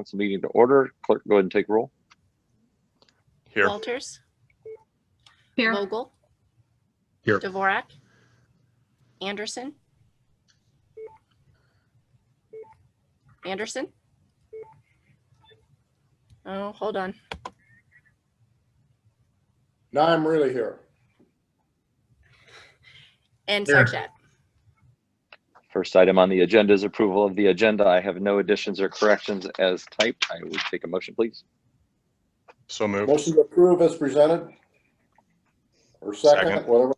council meeting to order. Clerk, go ahead and take roll. Here. Walters. Here. Vogel. Here. Dvorak. Anderson. Anderson. Oh, hold on. Now I'm really here. And Here. Sarchet. First item on the agenda is approval of the agenda. I have no additions or corrections as typed. I would take a motion, please. So moved. Motion to approve as presented. Or second, Second. whatever.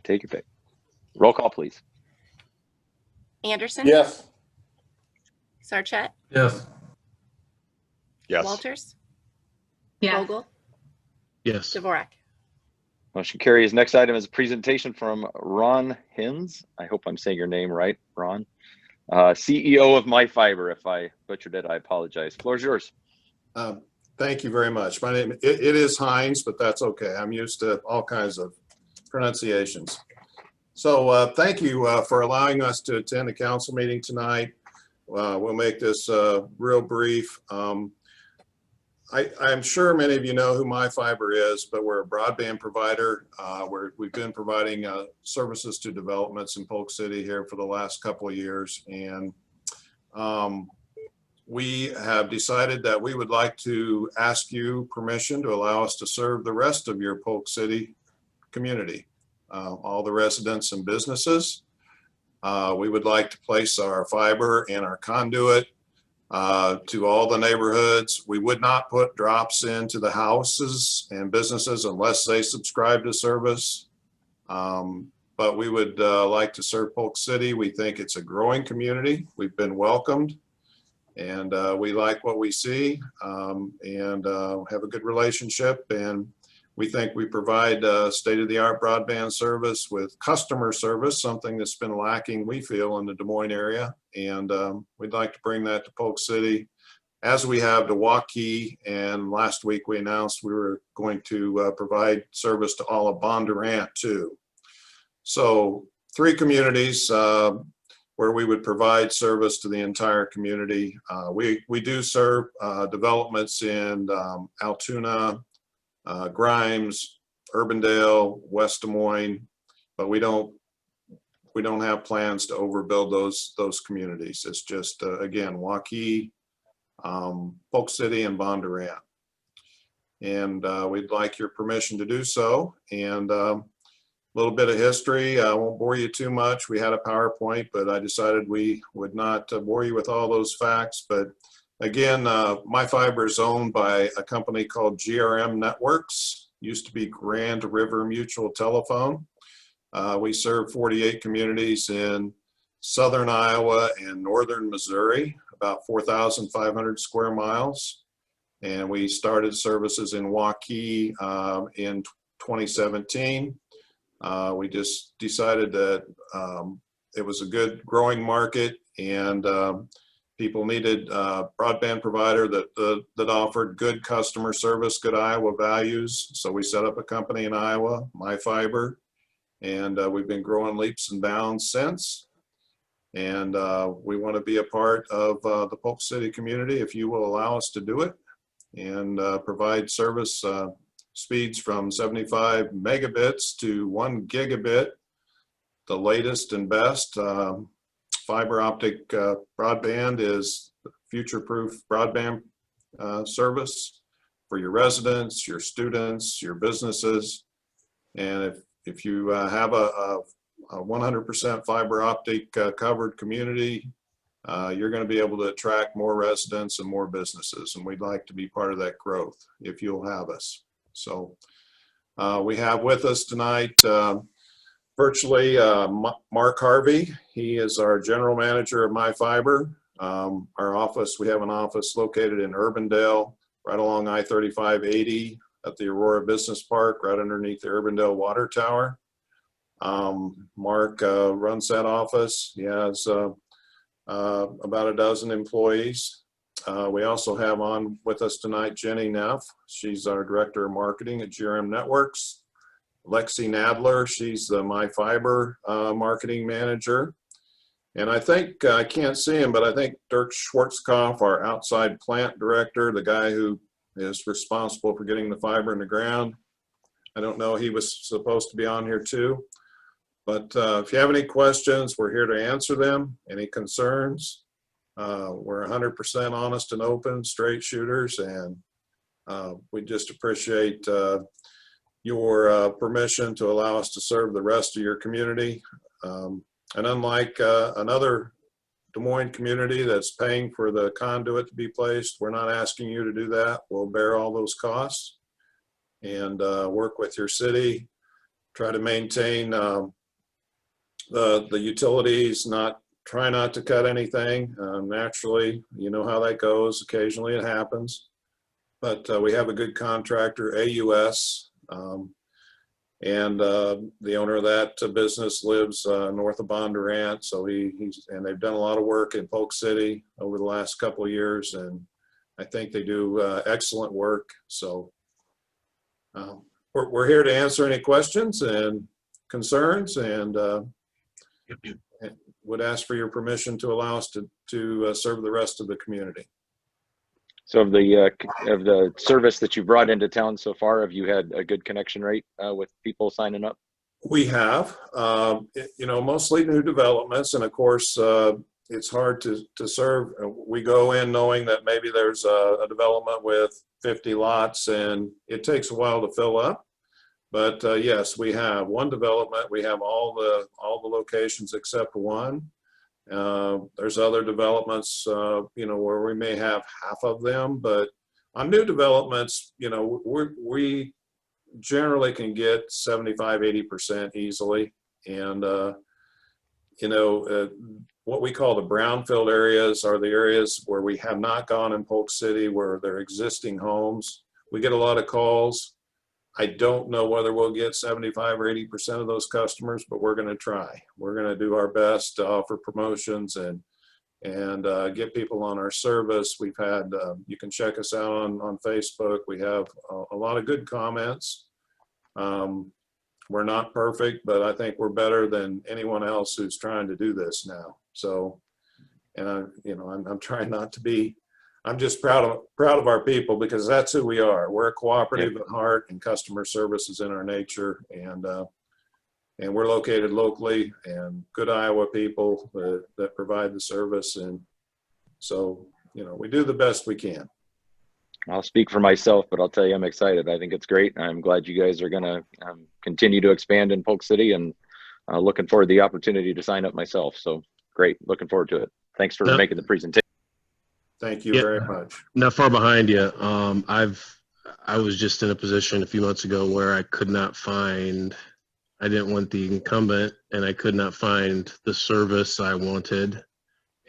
Take your pick. Roll call, please. Anderson. Yes. Sarchet. Yes. Yes. Walters. Yes. Vogel. Yes. Dvorak. Motion carries. Next item is a presentation from Ron Hins. I hope I'm saying your name right, Ron. CEO of MyFiber. If I butchered it, I apologize. Floor is yours. Thank you very much. My name, it is Hines, but that's okay. I'm used to all kinds of pronunciations. So thank you for allowing us to attend the council meeting tonight. We'll make this real brief. I'm sure many of you know who MyFiber is, but we're a broadband provider. We've been providing services to developments in Polk City here for the last couple of years. And we have decided that we would like to ask you permission to allow us to serve the rest of your Polk City community, all the residents and businesses. We would like to place our fiber and our conduit to all the neighborhoods. We would not put drops into the houses and businesses unless they subscribe to service. But we would like to serve Polk City. We think it's a growing community. We've been welcomed. And we like what we see and have a good relationship. And we think we provide state-of-the-art broadband service with customer service, something that's been lacking, we feel, in the Des Moines area. And we'd like to bring that to Polk City, as we have to Waukee. And last week we announced we were going to provide service to all of Bondurant too. So 3 communities where we would provide service to the entire community. We do serve developments in Altoona, Grimes, Urbandale, West Des Moines, but we don't have plans to overbuild those communities. It's just again Waukee, Polk City, and Bondurant. And we'd like your permission to do so. And a little bit of history. I won't bore you too much. We had a PowerPoint, but I decided we would not bore you with all those facts. But again, MyFiber is owned by a company called GRM Networks, used to be Grand River Mutual Telephone. We serve 48 communities in southern Iowa and northern Missouri, about 4,500 square miles. And we started services in Waukee in 2017. We just decided that it was a good growing market, and people needed a broadband provider that offered good customer service, good Iowa values. So we set up a company in Iowa, MyFiber, and we've been growing leaps and bounds since. And we want to be a part of the Polk City community if you will allow us to do it, and provide service speeds from 75 megabits to 1 gigabit, the latest and best. Fiber optic broadband is future-proof broadband service for your residents, your students, your businesses. And if you have a 100% fiber optic covered community, you're going to be able to attract more residents and more businesses. And we'd like to be part of that growth if you'll have us. So we have with us tonight virtually Mark Harvey. He is our general manager of MyFiber. Our office, we have an office located in Urbandale, right along I-3580 at the Aurora Business Park, right underneath the Urbandale Water Tower. Mark runs that office. He has about a dozen employees. We also have on with us tonight Jenny Neff. She's our director of marketing at GRM Networks. Lexi Nadler, she's the MyFiber marketing manager. And I think, I can't see him, but I think Dirk Schwarzkopf, our outside plant director, the guy who is responsible for getting the fiber in the ground. I don't know, he was supposed to be on here too. But if you have any questions, we're here to answer them. Any concerns? We're 100% honest and open, straight shooters, and we just appreciate your permission to allow us to serve the rest of your community. And unlike another Des Moines community that's paying for the conduit to be placed, we're not asking you to do that. We'll bear all those costs and work with your city, try to maintain the utilities, try not to cut anything. Naturally, you know how that goes. Occasionally it happens. But we have a good contractor, AUS, and the owner of that business lives north of Bondurant. So and they've done a lot of work in Polk City over the last couple of years, and I think they do excellent work. So we're here to answer any questions and concerns, and would ask for your permission to allow us to serve the rest of the community. So of the service that you brought into town so far, have you had a good connection rate with people signing up? We have, you know, mostly new developments, and of course, it's hard to serve. We go in knowing that maybe there's a development with 50 lots, and it takes a while to fill up. But yes, we have one development. We have all the locations except one. There's other developments, you know, where we may have half of them, but on new developments, you know, we generally can get 75, 80% easily. And, you know, what we call the brownfield areas are the areas where we have not gone in Polk City, where they're existing homes. We get a lot of calls. I don't know whether we'll get 75 or 80% of those customers, but we're going to try. We're going to do our best to offer promotions and get people on our service. We've had, you can check us out on Facebook. We have a lot of good comments. We're not perfect, but I think we're better than anyone else who's trying to do this now. So, and you know, I'm trying not to be, I'm just proud of our people, because that's who we are. We're a cooperative at heart, and customer service is in our nature. And we're located locally, and good Iowa people that provide the service. And so, you know, we do the best we can. I'll speak for myself, but I'll tell you, I'm excited. I think it's great. I'm glad you guys are going to continue to expand in Polk City, and looking forward to the opportunity to sign up myself. So great. Looking forward to it. Thanks for making the presentation. Thank you very much. Not far behind you. I was just in a position a few months ago where I could not find, I didn't want the incumbent, and I could not find the service I wanted,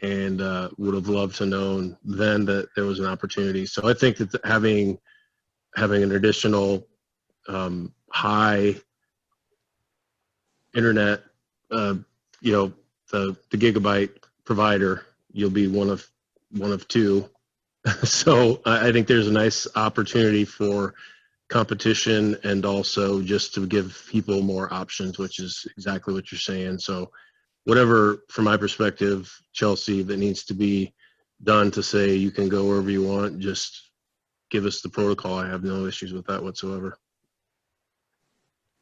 and would have loved to know then that there was an opportunity. So I think that having an additional high internet, you know, the gigabyte provider, you'll be one of two. So I think there's a nice opportunity for competition, and also just to give people more options, which is exactly what you're saying. So whatever, from my perspective, Chelsea, that needs to be done to say you can go wherever you want, just give us the protocol. I have no issues with that whatsoever.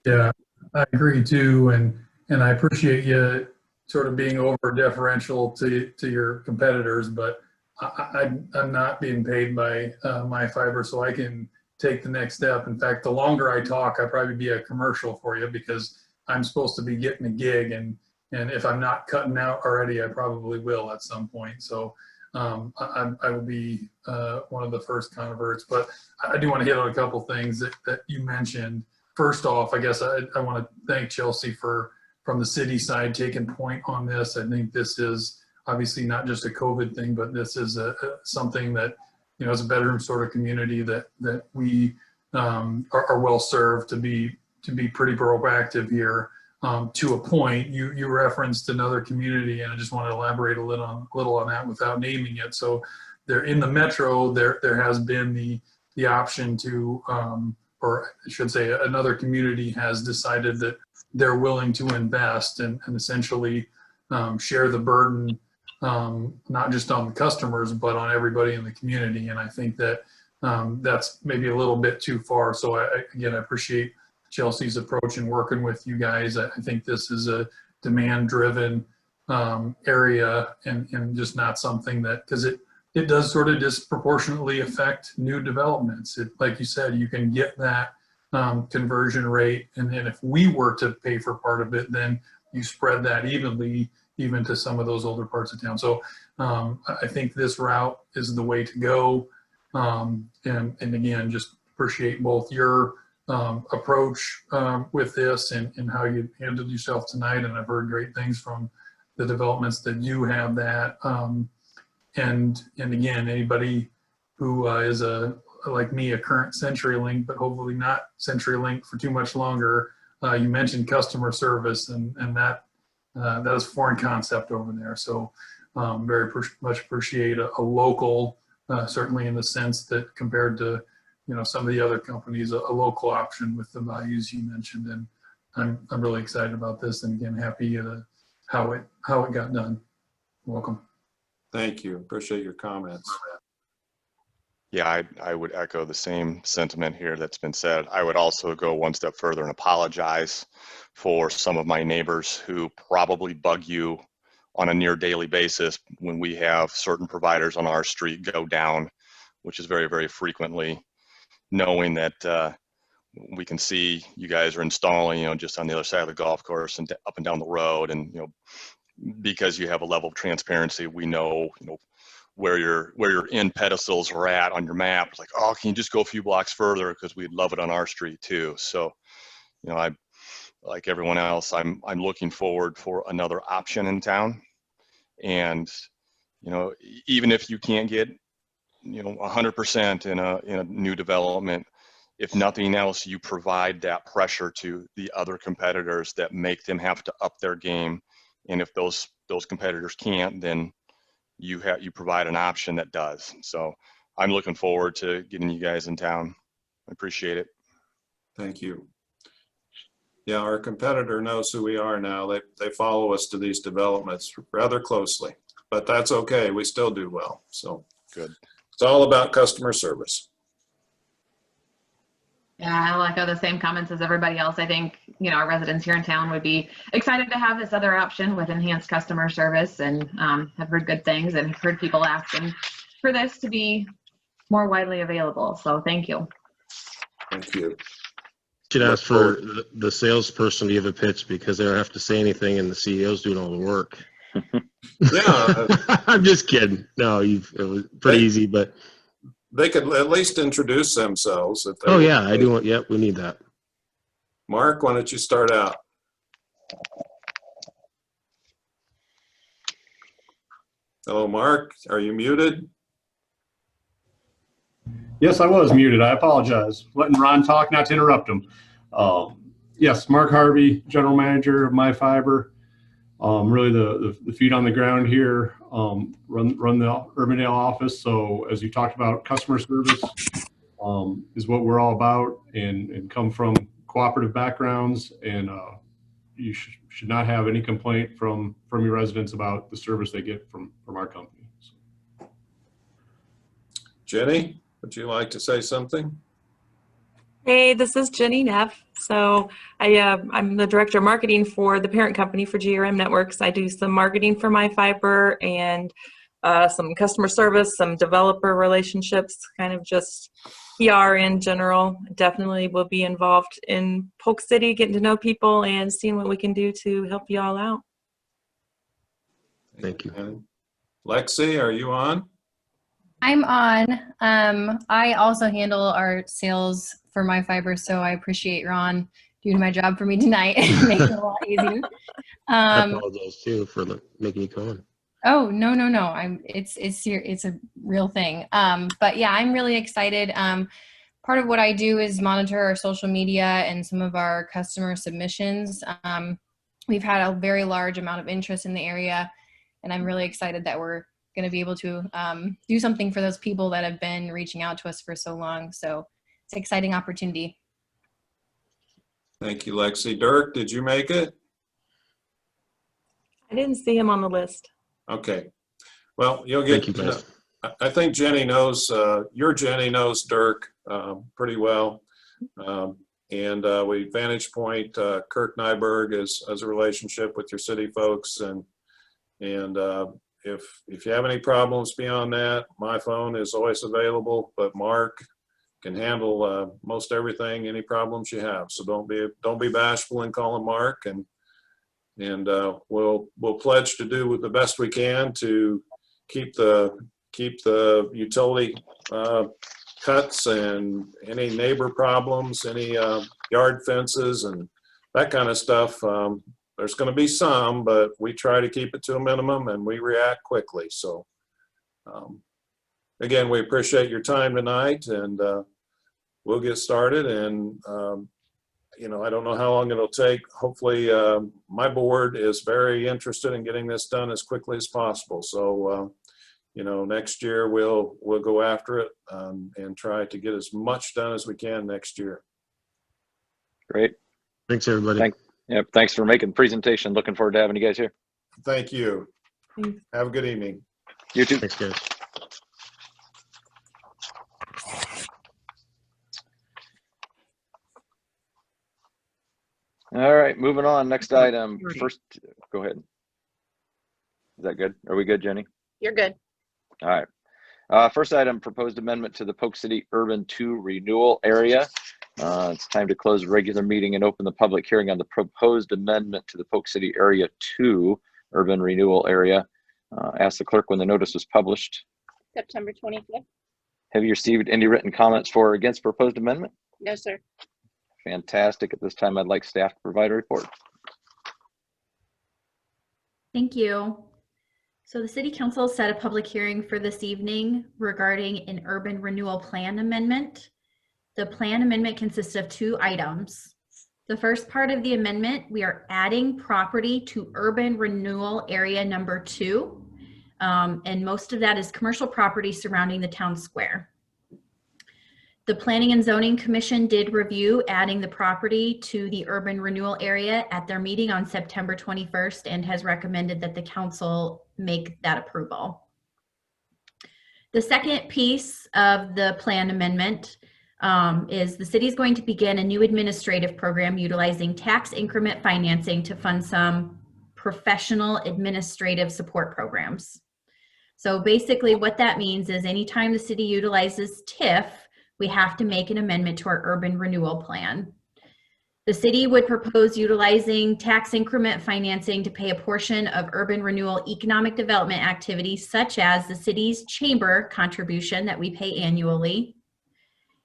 Yeah, I agree too. And I appreciate you sort of being over deferential to your competitors, but I'm not being paid by my fiber, so I can take the next step. In fact, the longer I talk, I'll probably be a commercial for you, because I'm supposed to be getting a gig, and if I'm not cutting out already, I probably will at some point. So I will be one of the first converts. But I do want to hit on a couple things that you mentioned. First off, I guess I want to thank Chelsea from the city side taking point on this. I think this is obviously not just a COVID thing, but this is something that, you know, as a bedroom sort of community that we are well served to be pretty proactive here. To a point, you referenced another community, and I just want to elaborate a little on that without naming it. So there in the metro, there has been the option to, or I should say, another community has decided that they're willing to invest and essentially share the burden, not just on the customers, but on everybody in the community. And I think that that's maybe a little bit too far. So again, I appreciate Chelsea's approach in working with you guys. I think this is a demand-driven area and just not something that, because it does sort of disproportionately affect new developments. Like you said, you can get that conversion rate, and then if we were to pay for part of it, then you spread that evenly even to some of those older parts of town. So I think this route is the way to go. And again, just appreciate both your approach with this and how you handled yourself tonight. And I've heard great things from the developments that you have that. And again, anybody who is like me, a current CenturyLink, but hopefully not CenturyLink for too much longer. You mentioned customer service, and that is a foreign concept over there. So very much appreciate a local, certainly in the sense that compared to some of the other companies, a local option with the values you mentioned. And I'm really excited about this, and again, happy how it got done. Welcome. Thank you. Appreciate your comments. Yeah, I would echo the same sentiment here that's been said. I would also go one step further and apologize for some of my neighbors who probably bug you on a near daily basis when we have certain providers on our street go down, which is very, very frequently, knowing that we can see you guys are installing, just on the other side of the golf course and up and down the road. And, because you have a level of transparency, we know, where your end pedestals are at on your map. It's like, oh, can you just go a few blocks further? Because we'd love it on our street too. So, I, like everyone else, I'm looking forward for another option in town. And, even if you can't get, 100% in a new development, if nothing else, you provide that pressure to the other competitors that make them have to up their game. And if those competitors can't, then you provide an option that does. So I'm looking forward to getting you guys in town. I appreciate it. Thank you. Yeah, our competitor knows who we are now. They follow us to these developments rather closely, but that's okay. We still do well. So Good. It's all about customer service. Yeah, I'll echo the same comments as everybody else. I think, our residents here in town would be excited to have this other option with enhanced customer service, and have heard good things and heard people asking for this to be more widely available. So thank you. Thank you. Should ask for the salesperson to give a pitch, because they don't have to say anything and the CEO's doing all the work. Yeah. I'm just kidding. No, it was pretty easy, but. They could at least introduce themselves. If they Oh yeah, I do want, yep, we need that. Mark, why don't you start out? Hello, Mark. Are you muted? Yes, I was muted. I apologize. Letting Ron talk, not to interrupt him. Yes, Mark Harvey, General Manager of MyFiber. Really the feet on the ground here, run the Urbandale office. So as you talked about, customer service is what we're all about, and come from cooperative backgrounds, and you should not have any complaint from your residents about the service they get from our company. So. Jenny, would you like to say something? Hey, this is Jenny Neff. So I'm the director of marketing for the parent company for GRM Networks. I do some marketing for MyFiber and some customer service, some developer relationships, kind of just PR in general. Definitely will be involved in Polk City, getting to know people and seeing what we can do to help you all out. Thank you. And Lexi, are you on? I'm on. I also handle our sales for MyFiber, so I appreciate Ron doing my job for me tonight and making it a lot easier. I apologize too for making you come on. Oh, no. It's a real thing. But yeah, I'm really excited. Part of what I do is monitor our social media and some of our customer submissions. We've had a very large amount of interest in the area, and I'm really excited that we're going to be able to do something for those people that have been reaching out to us for so long. So it's an exciting opportunity. Thank you, Lexi. Dirk, did you make it? I didn't see him on the list. Okay. Well, you'll get, Thank you, guys. I think Jenny knows, your Jenny knows Dirk pretty well. We Vantage Point, Kirk Nyberg has a relationship with your city folks. And if you have any problems beyond that, my phone is always available, but Mark can handle most everything, any problems you have. So don't be bashful in calling Mark, and we'll pledge to do the best we can to keep the utility cuts and any neighbor problems, any yard fences and that kind of stuff. There's going to be some, but we try to keep it to a minimum and we react quickly. So again, we appreciate your time tonight, and we'll get started. And I don't know how long it'll take. Hopefully my board is very interested in getting this done as quickly as possible. So next year we'll go after it and try to get as much done as we can next year. Great. Thanks, everybody. Thanks for making the presentation. Looking forward to having you guys here. Thank you. Thanks. Have a good evening. You too. Thanks, guys. All right, moving on. Next item. First, go ahead. Is that good? Are we good, Jenny? You're good. All right. First item, proposed amendment to the Polk City Urban 2 renewal area. It's time to close the regular meeting and open the public hearing on the proposed amendment to the Polk City Area 2 urban renewal area. Ask the clerk when the notice was published. September 25th. Have you received any written comments for or against proposed amendment? No, sir. Fantastic. At this time, I'd like staff to provide a report. Thank you. So the City Council set a public hearing for this evening regarding an urban renewal plan amendment. The plan amendment consists of 2 items. The first part of the amendment, we are adding property to urban renewal area number 2. And most of that is commercial property surrounding the town square. The Planning and Zoning Commission did review adding the property to the urban renewal area at their meeting on September 21st and has recommended that the council make that approval. The second piece of the plan amendment is the city is going to begin a new administrative program utilizing tax increment financing to fund some professional administrative support programs. So basically what that means is anytime the city utilizes TIF, we have to make an amendment to our urban renewal plan. The city would propose utilizing tax increment financing to pay a portion of urban renewal economic development activities, such as the city's chamber contribution that we pay annually,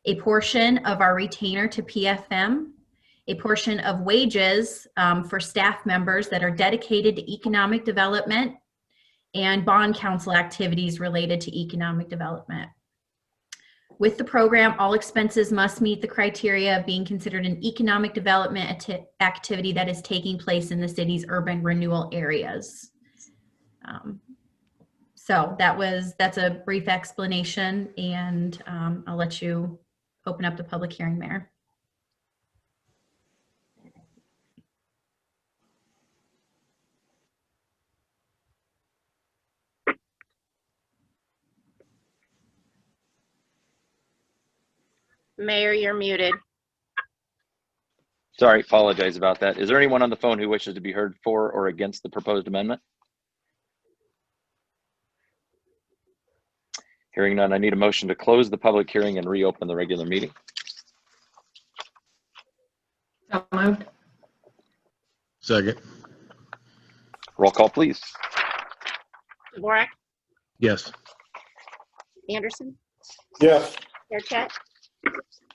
a portion of our retainer to PFM, a portion of wages for staff members that are dedicated to economic development, and bond council activities related to economic development. With the program, all expenses must meet the criteria of being considered an economic development activity that is taking place in the city's urban renewal areas. So that's a brief explanation, and I'll let you open up the public hearing, Mayor. Mayor, you're muted. Sorry, apologize about that. Is there anyone on the phone who wishes to be heard for or against the proposed amendment? Hearing none, I need a motion to close the public hearing and reopen the regular meeting. So moved. Second. Roll call, please. Dvorak, Yes. Anderson, Yes. Sarchet,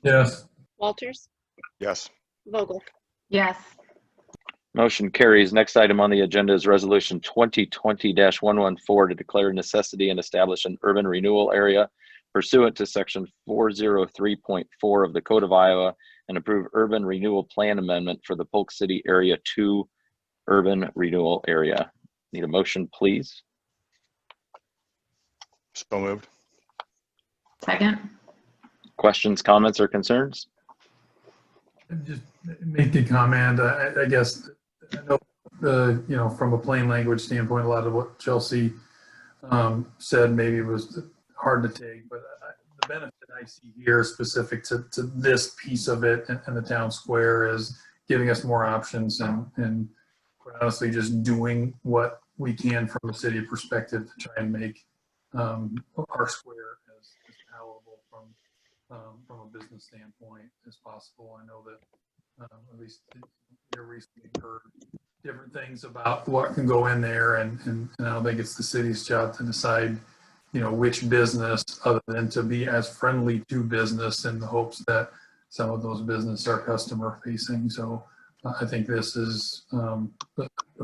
Yes. Walters, Yes. Vogel. Yes. Motion carries. Next item on the agenda is resolution 2020-114 to declare necessity and establish an urban renewal area pursuant to section 403.4 of the Code of Iowa and approve urban renewal plan amendment for the Polk City Area 2 urban renewal area. Need a motion, please? So moved. Second. Questions, comments, or concerns? Just make a comment. I guess I know you know, from a plain language standpoint, a lot of what Chelsea said maybe was hard to take, but the benefit I see here specific to this piece of it and the town square is giving us more options and quite honestly just doing what we can from a city perspective to try and make our square as palatable from a business standpoint as possible. I know that at least you recently heard different things about what can go in there, and I don't think it's the city's job to decide, you know, which business, other than to be as friendly to business in the hopes that some of those businesses are customer facing. So I think this is a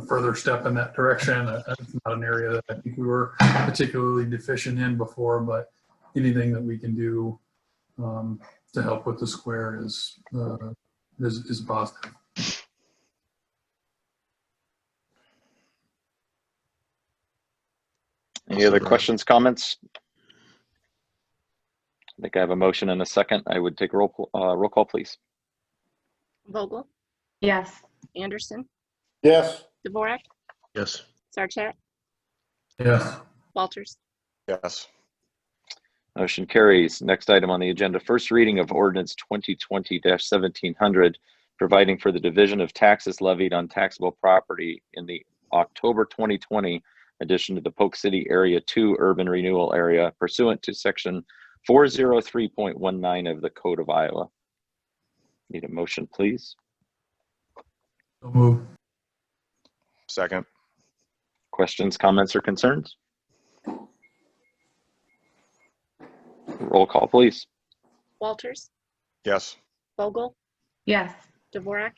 further step in that direction. It's not an area that I think we were particularly deficient in before, but anything that we can do to help with the square is positive. Any other questions, comments? I think I have a motion and a second. I would take a roll call, please. Vogel, Yes. Anderson, Yes. Dvorak, Yes. Sarchet, Yes. Walters. Yes. Motion carries. Next item on the agenda, first reading of ordinance 2020-1700, providing for the division of taxes levied on taxable property in the October 2020 addition to the Polk City Area 2 urban renewal area pursuant to section 403.19 of the Code of Iowa. Need a motion, please? So moved. Second. Questions, comments, or concerns? Roll call, please. Walters, Yes. Vogel, Yes. Dvorak,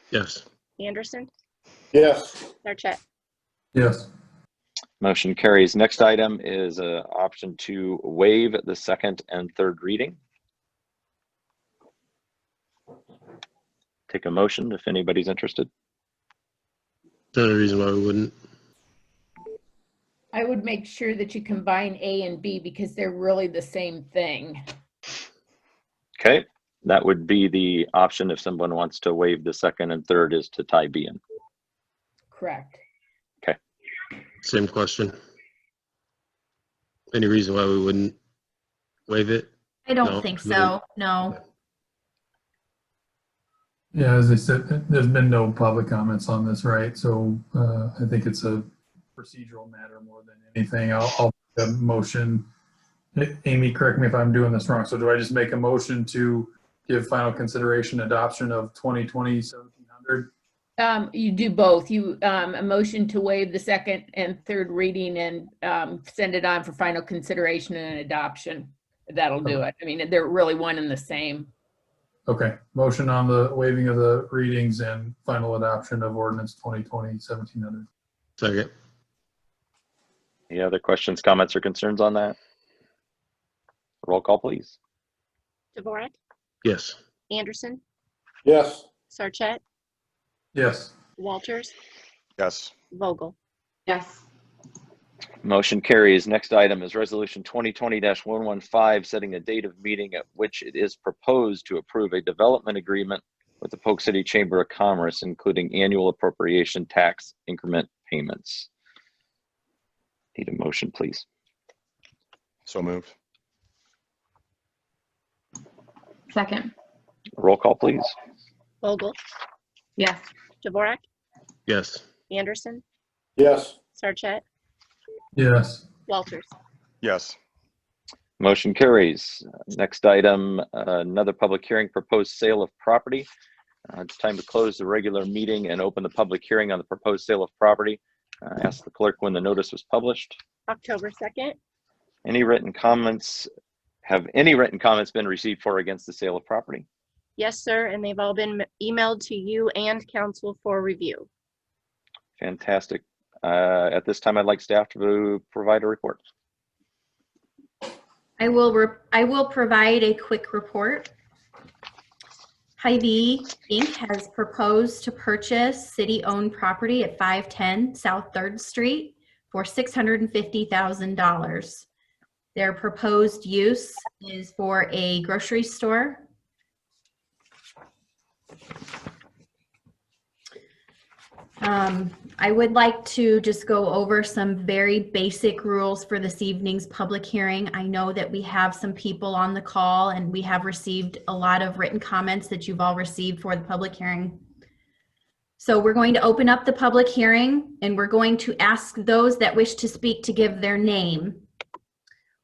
Yes. Anderson, Yes. Sarchet. Yes. Motion carries. Next item is option to waive the second and third reading. Take a motion if anybody's interested. No reason why we wouldn't. I would make sure that you combine A and B because they're really the same thing. Okay, that would be the option if someone wants to waive the second and third, is to tie B in. Correct. Same question. Any reason why we wouldn't waive it? I don't No, think really. so. No. Yeah, as I said, there's been no public comments on this, right? So I think it's a procedural matter more than anything. I'll make a motion. Amy, correct me if I'm doing this wrong. So do I just make a motion to give final consideration adoption of 2020-1700? You do both. You a motion to waive the second and third reading and send it on for final consideration and adoption. That'll do it. I mean, they're really one and the same. Okay, motion on the waiving of the readings and final adoption of ordinance 2020-1700. Second. Any other questions, comments, or concerns on that? Roll call, please. Dvorak, Yes. Anderson, Yes. Sarchet, Yes. Walters, Yes. Vogel. Yes. Motion carries. Next item is resolution 2020-115, setting a date of meeting at which it is proposed to approve a development agreement with the Polk City Chamber of Commerce, including annual appropriation tax increment payments. Need a motion, please. So moved. Second. Roll call, please. Vogel, Yes. Dvorak, Yes. Anderson, Yes. Sarchet, Yes. Walters. Yes. Motion carries. Next item, another public hearing, proposed sale of property. It's time to close the regular meeting and open the public hearing on the proposed sale of property. Ask the clerk when the notice was published. October 2nd. Any written comments? Have any written comments been received for or against the sale of property? Yes, sir, and they've all been emailed to you and council for review. Fantastic. At this time, I'd like staff to provide a report. I will provide a quick report. Hy-Vee Inc. has proposed to purchase city-owned property at 510 South 3rd Street for $650,000. Their proposed use is for a grocery store. I would like to just go over some very basic rules for this evening's public hearing. I know that we have some people on the call and we have received a lot of written comments that you've all received for the public hearing. So we're going to open up the public hearing and we're going to ask those that wish to speak to give their name.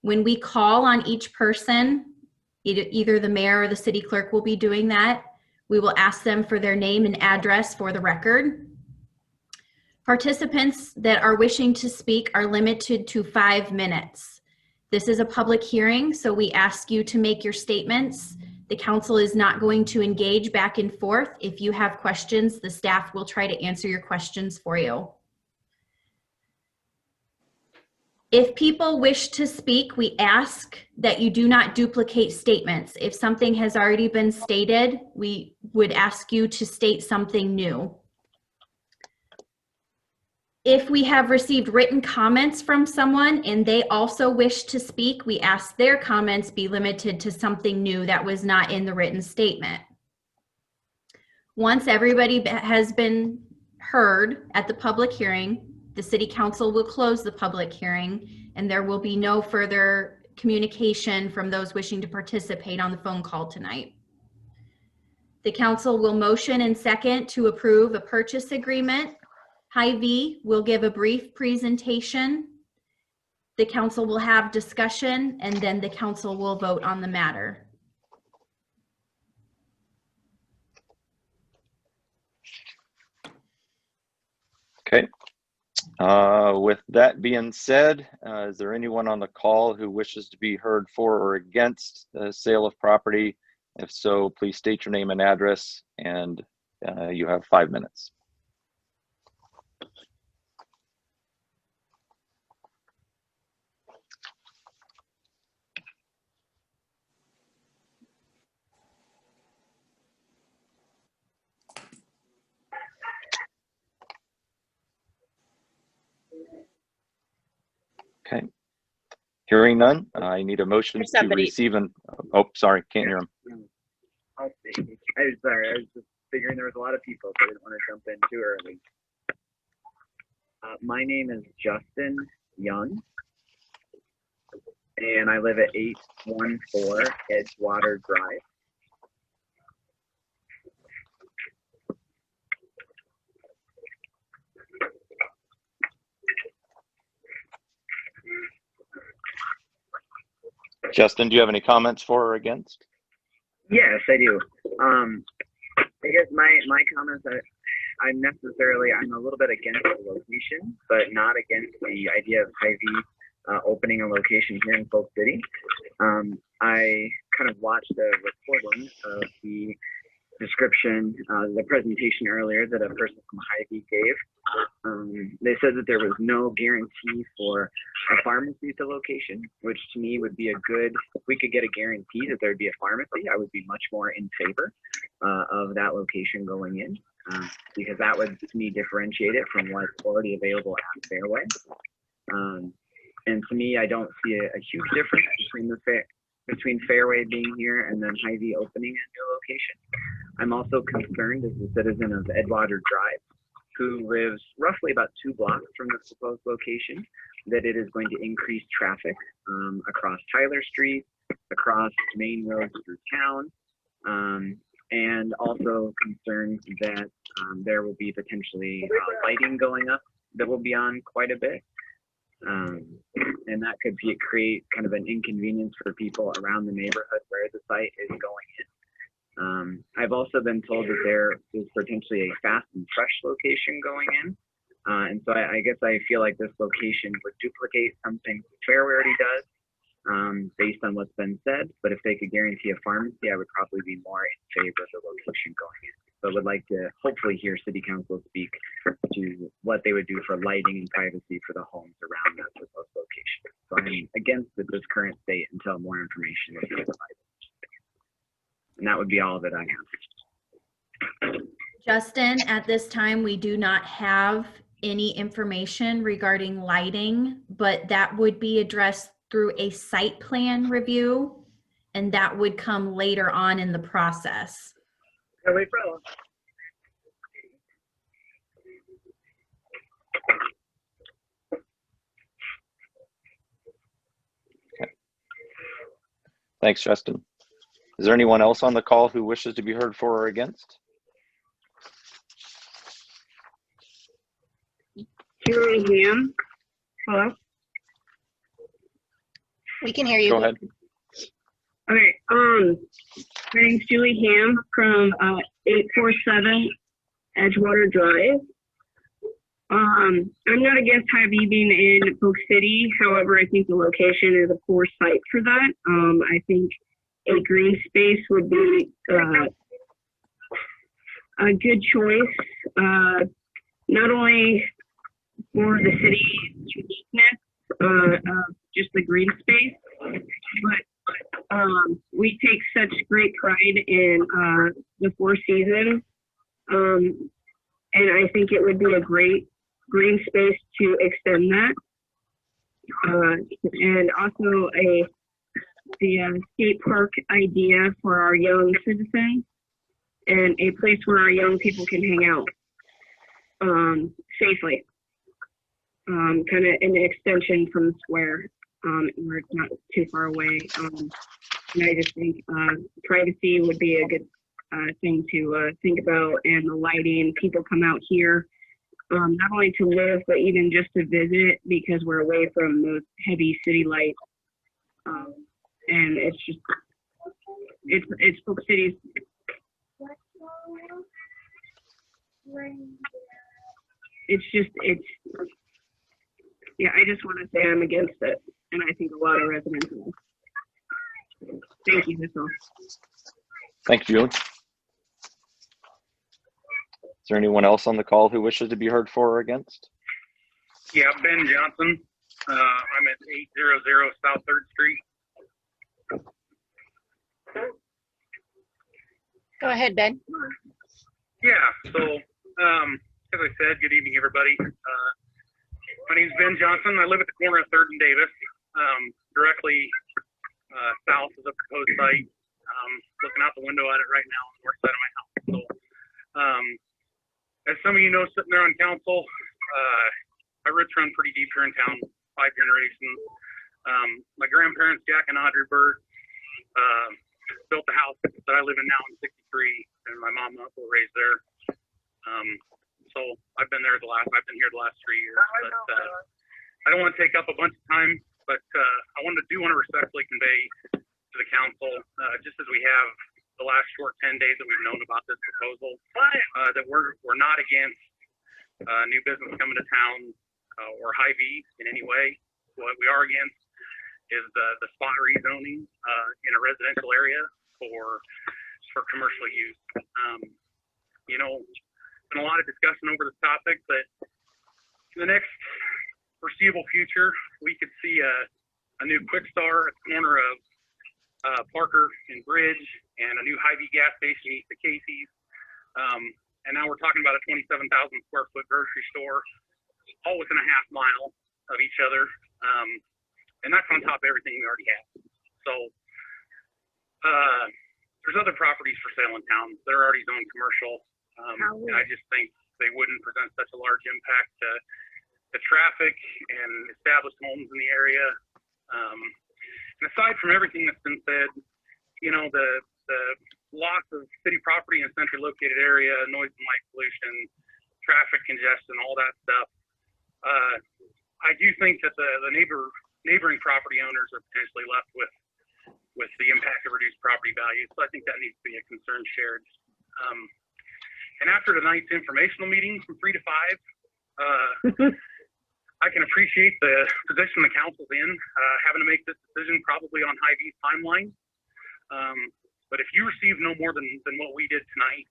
When we call on each person, either the mayor or the city clerk will be doing that. We will ask them for their name and address for the record. Participants that are wishing to speak are limited to 5 minutes. This is a public hearing, so we ask you to make your statements. The council is not going to engage back and forth. If you have questions, the staff will try to answer your questions for you. If people wish to speak, we ask that you do not duplicate statements. If something has already been stated, we would ask you to state something new. If we have received written comments from someone and they also wish to speak, we ask their comments be limited to something new that was not in the written statement. Once everybody has been heard at the public hearing, the city council will close the public hearing and there will be no further communication from those wishing to participate on the phone call tonight. The council will motion and second to approve a purchase agreement. Hy-Vee will give a brief presentation. The council will have discussion and then the council will vote on the matter. Okay. With that being said, is there anyone on the call who wishes to be heard for or against the sale of property? If so, please state your name and address, and you have 5 minutes. Okay. Hearing none, I need a motion to receive and, oh, sorry, can't hear him. I'll see. Sorry, I was just figuring there was a lot of people, so I didn't want to jump in too early. My name is Justin Young, and I live at 814 Edgewater Drive. Justin, do you have any comments for or against? Yes, I do. I guess my comments are, I'm a little bit against the location, but not against the idea of Hy-Vee opening a location here in Polk City. I kind of watched a recording of the description, the presentation earlier that a person from Hy-Vee gave. They said that there was no guarantee for a pharmacy at the location, which to me would be a good, if we could get a guarantee that there would be a pharmacy, I would be much more in favor of that location going in, because that would, to me, differentiate it from what's already available at Fairway. And to me, I don't see a huge difference between Fairway being here and then Hy-Vee opening a new location. I'm also concerned as a citizen of Edgewater Drive, who lives roughly about 2 blocks from the proposed location, that it is going to increase traffic across Tyler Street, across main roads through town, and also concerned that there will be potentially lighting going up that will be on quite a bit. And that could create kind of an inconvenience for people around the neighborhood where the site is going in. I've also been told that there is potentially a fast and fresh location going in. And so I guess I feel like this location would duplicate something Fairway already does, based on what's been said. But if they could guarantee a pharmacy, I would probably be more in favor of the location going in. So I would like to hopefully hear City Council speak to what they would do for lighting and privacy for the homes around that proposed location. So I'm against this current state until more information is provided. And that would be all that I have. Justin, at this time, we do not have any information regarding lighting, but that would be addressed through a site plan review, and that would come later on in the process. No problem. Thanks, Justin. Is there anyone else on the call who wishes to be heard for or against? Julie Ham. Hello? We can hear you. Go ahead. Okay, my name's Julie Ham from 847 Edgewater Drive. I'm not against Hy-Vee being in Polk City. However, I think the location is a poor site for that. I think a green space would be a good choice, not only for the city's uniqueness of just the green space, but we take such great pride in the Four Seasons, and I think it would be a great green space to extend that, and also the skate park idea for our young citizens, and a place where our young people can hang out safely, kind of an extension from the square, where it's not too far away. And I just think privacy would be a good thing to think about, and the lighting. People come out here not only to live, but even just to visit, because we're away from those heavy city lights. And it's just, it's Polk City's. Yeah, I just want to say I'm against it, and I think a lot of residents are. Thank you, that's all. Thank you, Julie. Is there anyone else on the call who wishes to be heard for or against? Yeah, Ben Johnson. I'm at 800 South 3rd Street. Go ahead, Ben. Yeah, so as I said, good evening, everybody. My name's Ben Johnson. I live at the corner of 3rd and Davis, directly south of the proposed site. Looking out the window at it right now on the north side of my house. So, as some of you know, sitting there on council, my roots run pretty deep here in town, 5 generations. My grandparents, Jack and Audrey Bird, built the house that I live in now in '63, and my mom and uncle were raised there. So I've been here the last 3 years. But I don't want to take up a bunch of time, but I want to respectfully convey to the council, just as we have the last short 10 days that we've known about this proposal, that we're not against new business coming to town or Hy-Vee in any way. What we are against is the spot rezoning in a residential area for commercial use. You know, there's been a lot of discussion over this topic, but in the next foreseeable future, we could see a new Quick Star at the corner of Parker and Bridge, and a new Hy-Vee gas station east of Casey's. And now we're talking about a 27,000 square foot grocery store, all within a half mile of each other. And that's on top of everything we already have. So there's other properties for sale in town that are already zoned commercial. And I just think they wouldn't present such a large impact to the traffic and established homes in the area. And aside from everything that's been said, you know, the loss of city property in a centrally located area, noise and light pollution, traffic congestion, all that stuff. I do think that the neighboring property owners are potentially left with the impact of reduced property values. So I think that needs to be a concern shared. And after tonight's informational meeting from 3 to 5, I can appreciate the position the council's in, having to make this decision probably on Hy-Vee's timeline. But if you receive no more than what we did tonight,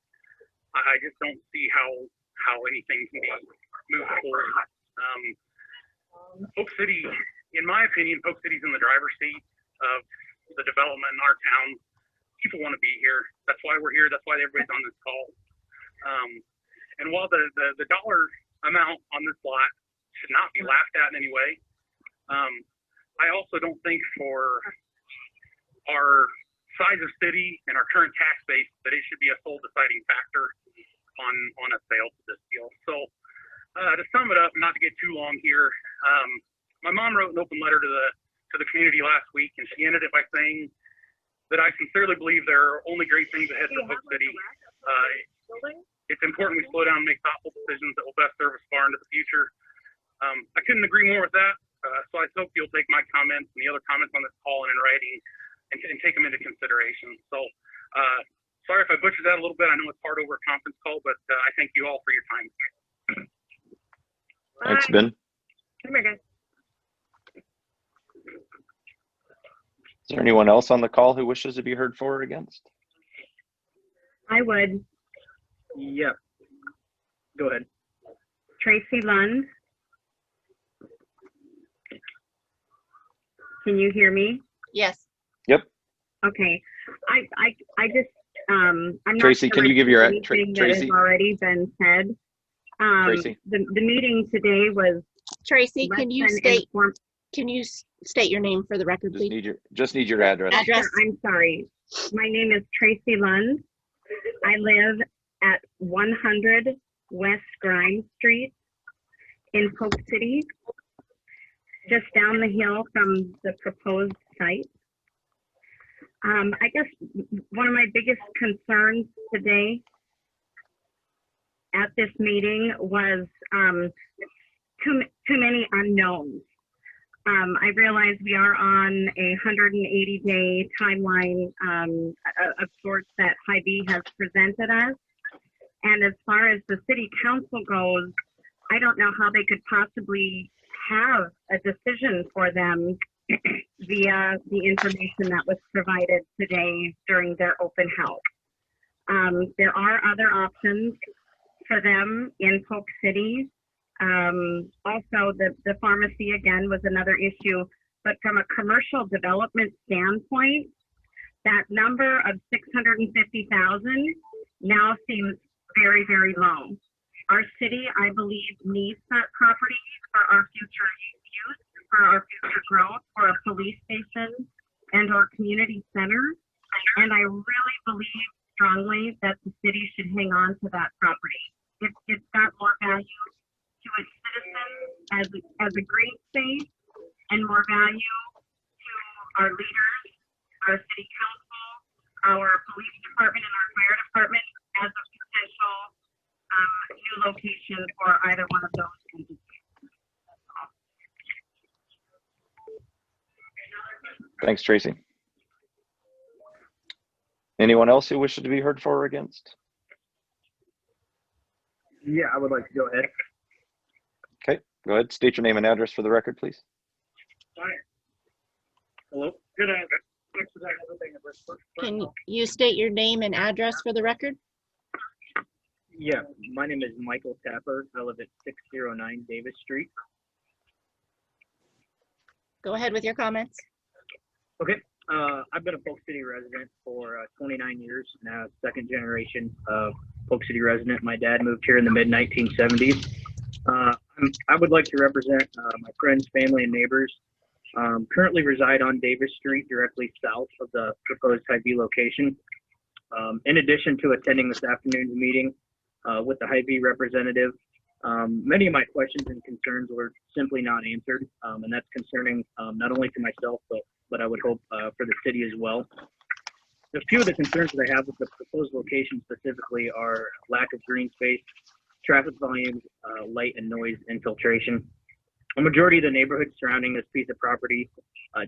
I just don't see how anything can be moved forward. Polk City, in my opinion, Polk City's in the driver's seat of the development in our town. People want to be here. That's why we're here. That's why everybody's on this call. And while the dollar amount on this lot should not be laughed at in any way, I also don't think for our size of city and our current tax base that it should be a sole deciding factor on a sale to this deal. So to sum it up, and not to get too long here, my mom wrote an open letter to the community last week, and she ended it by saying that I sincerely believe there are only great things ahead for Polk City. It's important we slow down and make thoughtful decisions that will best serve us far into the future. I couldn't agree more with that, so I hope you'll take my comments and the other comments on this call and in writing and take them into consideration. So sorry if I butchered that a little bit. I know it's hard over a conference call, but I thank you all for your time. Thanks, Ben. Come here, guys. Is there anyone else on the call who wishes to be heard for or against? I would. Yeah. Go ahead. Tracy Lund. Can you hear me? Yes. Yep. Okay. I just I'm not Tracy, can you give your anything that has Tracy? already been said. Tracy? The meeting today was Tracy, less can you than state informed. can you state your name for the record, please? Just need your address. Address. I'm sorry. My name is Tracy Lund. I live at 100 West Grimes Street in Polk City, just down the hill from the proposed site. I guess one of my biggest concerns today at this meeting was too many unknowns. I realize we are on a 180-day timeline of sorts that Hy-Vee has presented us. And as far as the city council goes, I don't know how they could possibly have a decision for them via the information that was provided today during their open house. There are other options for them in Polk City. Also, the pharmacy, again, was another issue. But from a commercial development standpoint, that number of 650,000 now seems very, very low. Our city, I believe, needs that property for our future use, for our future growth, for a police station and our community center. And I really believe strongly that the city should hang on to that property. It's got more value to its citizens as a green space and more value to our leaders, our city council, our police department, and our fire department as a potential new location for either one of those entities. Thanks, Tracy. Anyone else who wishes to be heard for or against? Yeah, I would like to go ahead. Okay, go ahead. State your name and address for the record, please. Hello. Good. Can you state your name and address for the record? Yeah, my name is Michael Tapper. I live at 609 Davis Street. Go ahead with your comments. Okay. I've been a Polk City resident for 29 years now, second generation Polk City resident. My dad moved here in the mid 1970s. I would like to represent my friends, family, and neighbors. Currently reside on Davis Street, directly south of the proposed Hy-Vee location. In addition to attending this afternoon's meeting with the Hy-Vee representative, many of my questions and concerns were simply not answered, and that's concerning not only to myself, but I would hope for the city as well. A few of the concerns that I have with the proposed location specifically are lack of green space, traffic volumes, light and noise infiltration. A majority of the neighborhoods surrounding this piece of property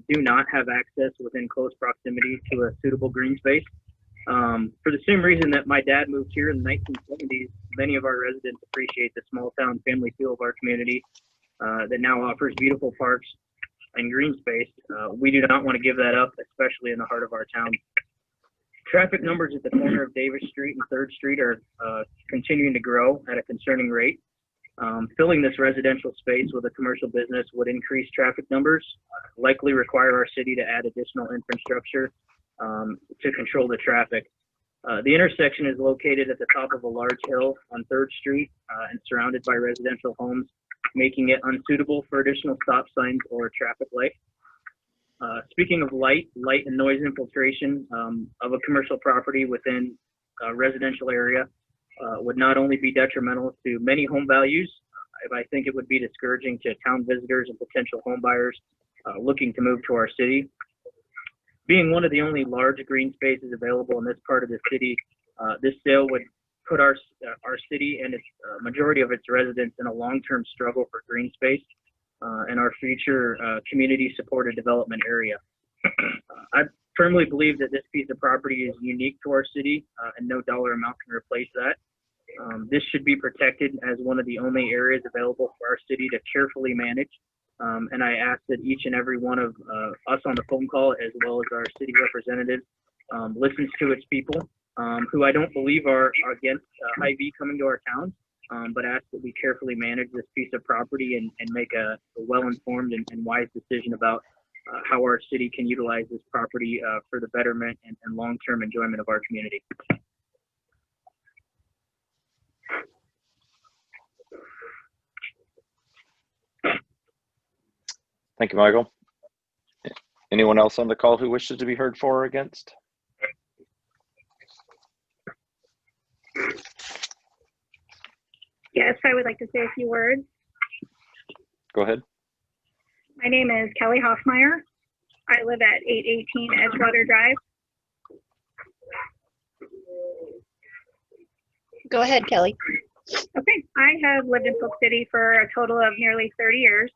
do not have access within close proximity to a suitable green space. For the same reason that my dad moved here in the 1970s, many of our residents appreciate the small town family feel of our community that now offers beautiful parks and green space. We do not want to give that up, especially in the heart of our town. Traffic numbers at the corner of Davis Street and 3rd Street are continuing to grow at a concerning rate. Filling this residential space with a commercial business would increase traffic numbers, likely require our city to add additional infrastructure to control the traffic. The intersection is located at the top of a large hill on 3rd Street and surrounded by residential homes, making it unsuitable for additional stop signs or traffic lights. Speaking of light and noise infiltration of a commercial property within a residential area would not only be detrimental to many home values, I think it would be discouraging to town visitors and potential home buyers looking to move to our city. Being one of the only large green spaces available in this part of the city, this sale would put our city and its majority of its residents in a long-term struggle for green space in our future community-supported development area. I firmly believe that this piece of property is unique to our city, and no dollar amount can replace that. This should be protected as one of the only areas available for our city to carefully manage. And I ask that each and every one of us on the phone call, as well as our city representatives, listens to its people, who I don't believe are against Hy-Vee coming to our town, but ask that we carefully manage this piece of property and make a well-informed and wise decision about how our city can utilize this property for the betterment and long-term enjoyment of our community. Thank you, Michael. Anyone else on the call who wishes to be heard for or against? Yes, I would like to say a few words. Go ahead. My name is Kelly Hoffmeyer. I live at 818 Edgewater Drive. Go ahead, Kelly. Okay, I have lived in Polk City for a total of nearly 30 years.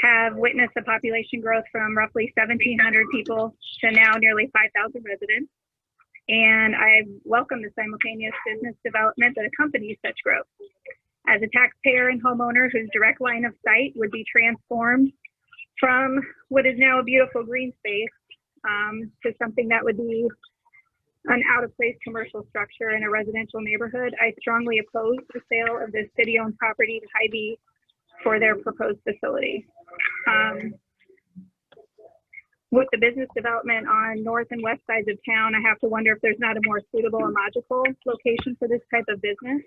Have witnessed a population growth from roughly 1,700 people to now nearly 5,000 residents. And I welcome the simultaneous business development that accompanies such growth. As a taxpayer and homeowner whose direct line of sight would be transformed from what is now a beautiful green space to something that would be an out-of-place commercial structure in a residential neighborhood, I strongly oppose the sale of this city-owned property to Hy-Vee for their proposed facility. With the business development on north and west sides of town, I have to wonder if there's not a more suitable and logical location for this type of business.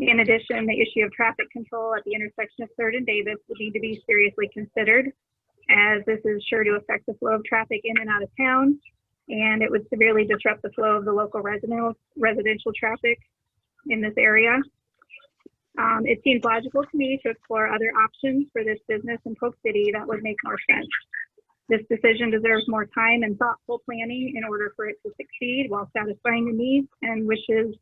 In addition, the issue of traffic control at the intersection of 3rd and Davis would need to be seriously considered, as this is sure to affect the flow of traffic in and out of town, and it would severely disrupt the flow of the local residential traffic in this area. It seems logical to me to explore other options for this business in Polk City that would make more sense. This decision deserves more time and thoughtful planning in order for it to succeed while satisfying the needs and wishes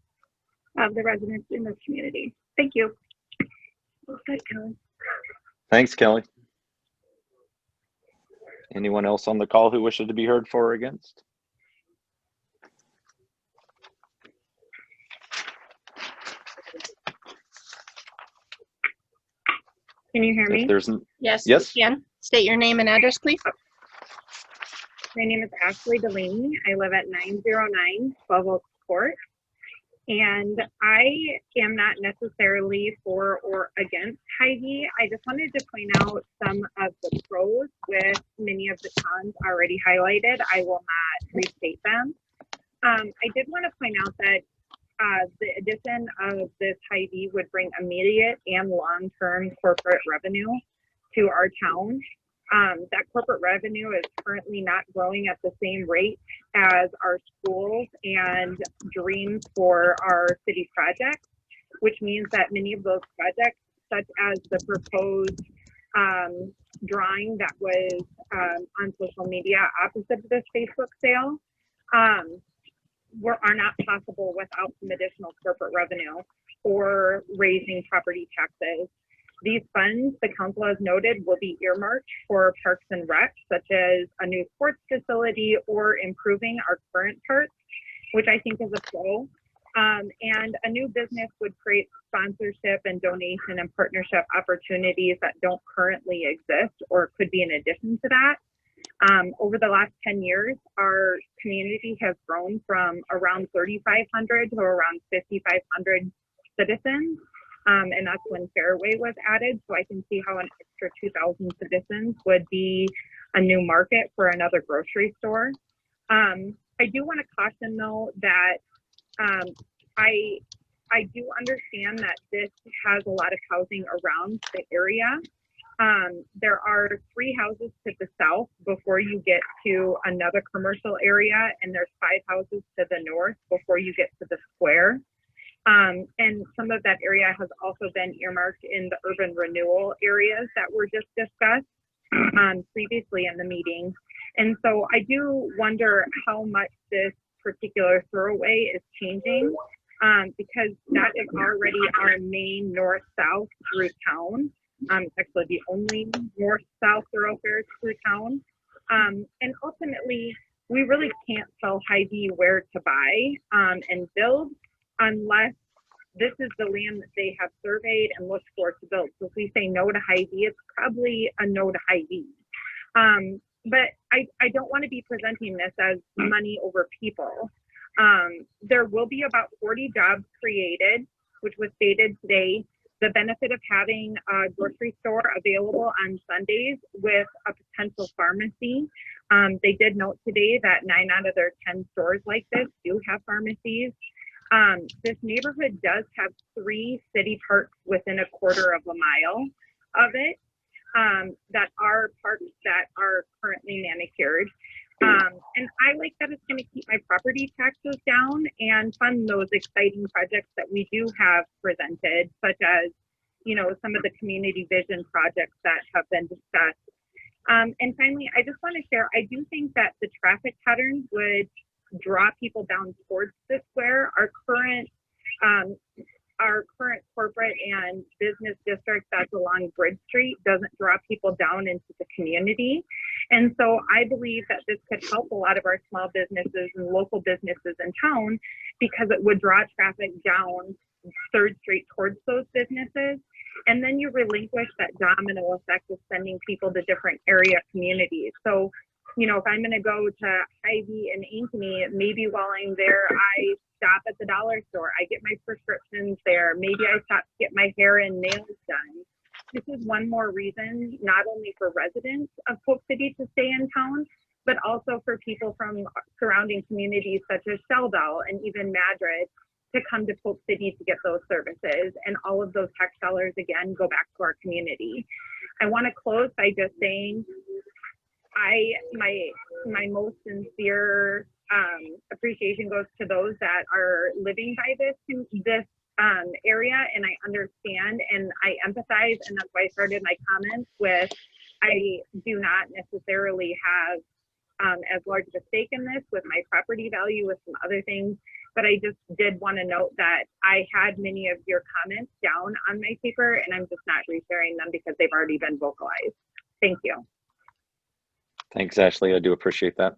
of the residents in this community. Thank you. Okay, Kelly. Thanks, Kelly. Anyone else on the call who wishes to be heard for or against? Can you hear me? If there's Yes, yes. you can. State your name and address, please. My name is Ashley Delaney. I live at 909 12 Oaks Court. And I am not necessarily for or against Hy-Vee. I just wanted to point out some of the pros with many of the cons already highlighted. I will not restate them. I did want to point out that the addition of this Hy-Vee would bring immediate and long-term corporate revenue to our town. That corporate revenue is currently not growing at the same rate as our schools and dreams for our city projects, which means that many of those projects, such as the proposed drawing that was on social media opposite of this Facebook sale, are not possible without some additional corporate revenue or raising property taxes. These funds, the council has noted, will be earmarked for parks and rec, such as a new sports facility or improving our current parks, which I think is a pro. And a new business would create sponsorship and donation and partnership opportunities that don't currently exist or could be in addition to that. Over the last 10 years, our community has grown from around 3,500 to around 5,500 citizens. And that's when Fairway was added. So I can see how an extra 2,000 citizens would be a new market for another grocery store. I do want to caution though that I do understand that this has a lot of housing around the area. There are 3 houses to the south before you get to another commercial area, and there's 5 houses to the north before you get to the square. And some of that area has also been earmarked in the urban renewal areas that were just discussed previously in the meeting. And so I do wonder how much this particular thoroughway is changing, because that is already our main north-south through town. It's actually the only north-south thoroughfare through town. And ultimately, we really can't tell Hy-Vee where to buy and build unless this is the land that they have surveyed and looked for to build. So if we say no to Hy-Vee, it's probably a no to Hy-Vee. But I don't want to be presenting this as money over people. There will be about 40 jobs created, which was stated today. The benefit of having a grocery store available on Sundays with a potential pharmacy. They did note today that 9 out of their 10 stores like this do have pharmacies. This neighborhood does have 3 city parks within a quarter of a mile of it that are parks that are currently manicured. And I like that it's going to keep my property taxes down and fund those exciting projects that we do have presented, such as, you know, some of the community vision projects that have been discussed. And finally, I just want to share, I do think that the traffic patterns would draw people down towards the square. Our current corporate and business district that's along Bridge Street doesn't draw people down into the community. And so I believe that this could help a lot of our small businesses and local businesses in town, because it would draw traffic down 3rd Street towards those businesses. And then you relinquish that domino effect of sending people to different area communities. So, you know, if I'm going to go to Hy-Vee and Ankeny, maybe while I'm there, I stop at the dollar store. I get my prescriptions there. Maybe I stop to get my hair and nails done. This is one more reason, not only for residents of Polk City to stay in town, but also for people from surrounding communities such as Sheldell and even Madrid to come to Polk City to get those services. And all of those tax dollars, again, go back to our community. I want to close by just saying, my most sincere appreciation goes to those that are living by this area, and I understand and I empathize, and that's why I started my comments with, I do not necessarily have as large of a stake in this with my property value, with some other things, but I just did want to note that I had many of your comments down on my paper, and I'm just not resharing them because they've already been vocalized. Thank you. Thanks, Ashley. I do appreciate that.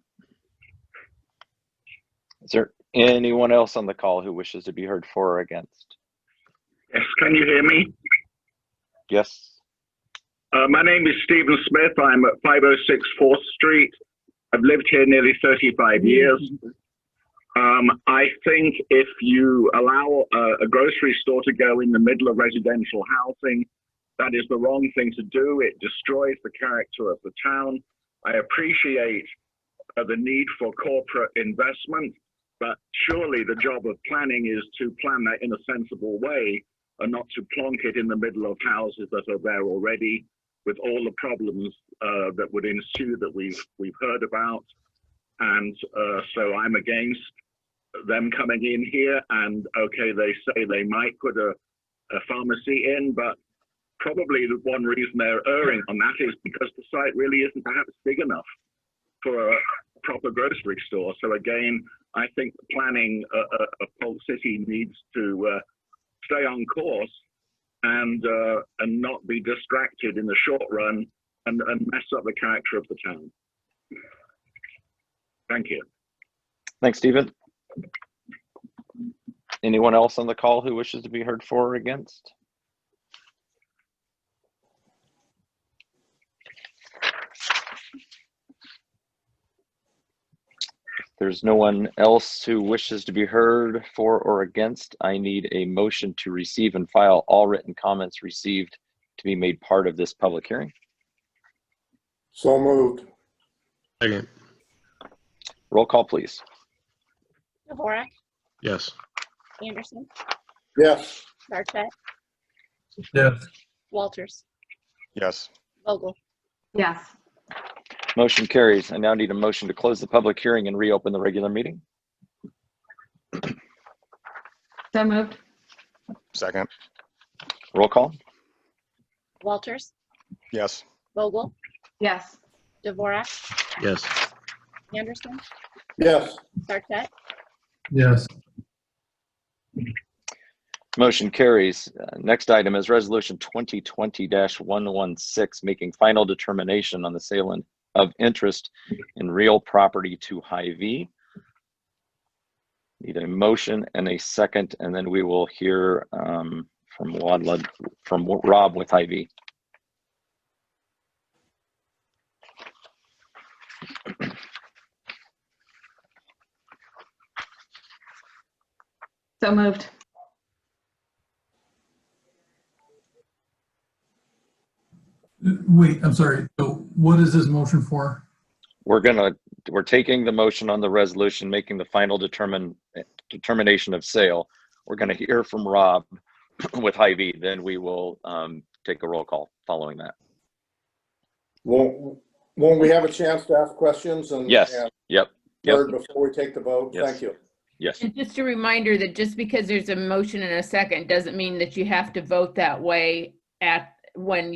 Is there anyone else on the call who wishes to be heard for or against? Yes, can you hear me? Yes. My name is Stephen Smith. I'm at 506 4th Street. I've lived here nearly 35 years. I think if you allow a grocery store to go in the middle of residential housing, that is the wrong thing to do. It destroys the character of the town. I appreciate the need for corporate investment, but surely the job of planning is to plan that in a sensible way and not to plonk it in the middle of houses that are there already, with all the problems that would ensue that we've heard about. And so I'm against them coming in here, and okay, they say they might put a pharmacy in, but probably the one reason they're erring on that is because the site really isn't perhaps big enough for a proper grocery store. So again, I think the planning of Polk City needs to stay on course and not be distracted in the short run and mess up the character of the town. Thank you. Thanks, Stephen. Anyone else on the call who wishes to be heard for or against? There's no one else who wishes to be heard for or against. I need a motion to receive and file all written comments received to be made part of this public hearing. So moved. Second. Roll call, please. Dvorak, Yes. Anderson, Yes. Barchett, Yes. Walters, Yes. Vogel. Yes. Motion carries. I now need a motion to close the public hearing and reopen the regular meeting. So moved. Second. Roll call. Walters, Yes. Vogel, Yes. Dvorak, Yes. Anderson, Yes. Sarchet, Yes. Motion carries. Next item is resolution 2020-116, making final determination on the sale of interest in real property to Hy-Vee. Need a motion and a second, and then we will hear from Rob with Hy-Vee. So moved. Wait, I'm sorry. So what is this motion for? We're taking the motion on the resolution, making the final determination of sale. We're gonna hear from Rob with Hy-Vee, then we will take a roll call following that. Won't we have a chance to ask questions and? Yes. and Yep. heard before we take the vote? Yes. Thank you. Yes. And just a reminder that just because there's a motion and a second doesn't mean that you have to vote that way at when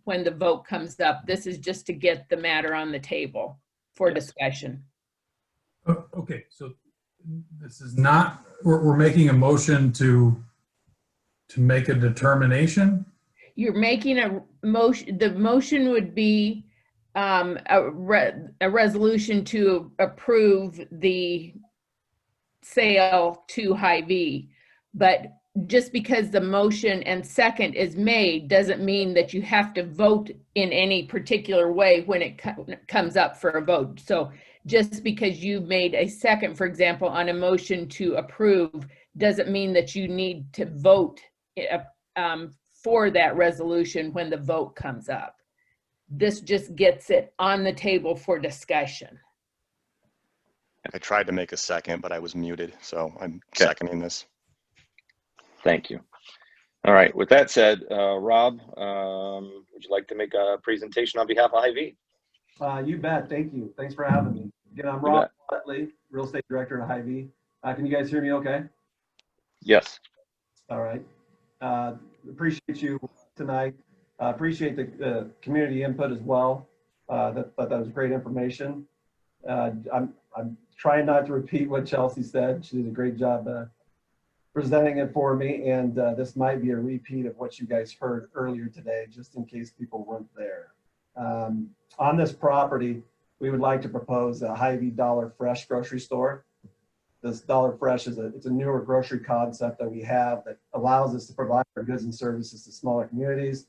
the vote comes up. This is just to get the matter on the table for discussion. Okay, so this is not, we're making a motion to make a determination? You're making a motion, the motion would be a resolution to approve the sale to Hy-Vee. But just because the motion and second is made doesn't mean that you have to vote in any particular way when it comes up for a vote. So just because you made a second, for example, on a motion to approve, doesn't mean that you need to vote for that resolution when the vote comes up. This just gets it on the table for discussion. I tried to make a second, but I was muted, so I'm seconding this. Thank you. All right, with that said, Rob, would you like to make a presentation on behalf of Hy-Vee? You bet. Thank you. Thanks for having me. Again, I'm Rob Utley, Real Estate Director at Hy-Vee. Can you guys hear me okay? Yes. All right. Appreciate you tonight. Appreciate the community input as well. That was great information. I'm trying not to repeat what Chelsea said. She did a great job presenting it for me, and this might be a repeat of what you guys heard earlier today, just in case people weren't there. On this property, we would like to propose a Hy-Vee Dollar Fresh grocery store. This Dollar Fresh is it's a newer grocery concept that we have that allows us to provide our goods and services to smaller communities.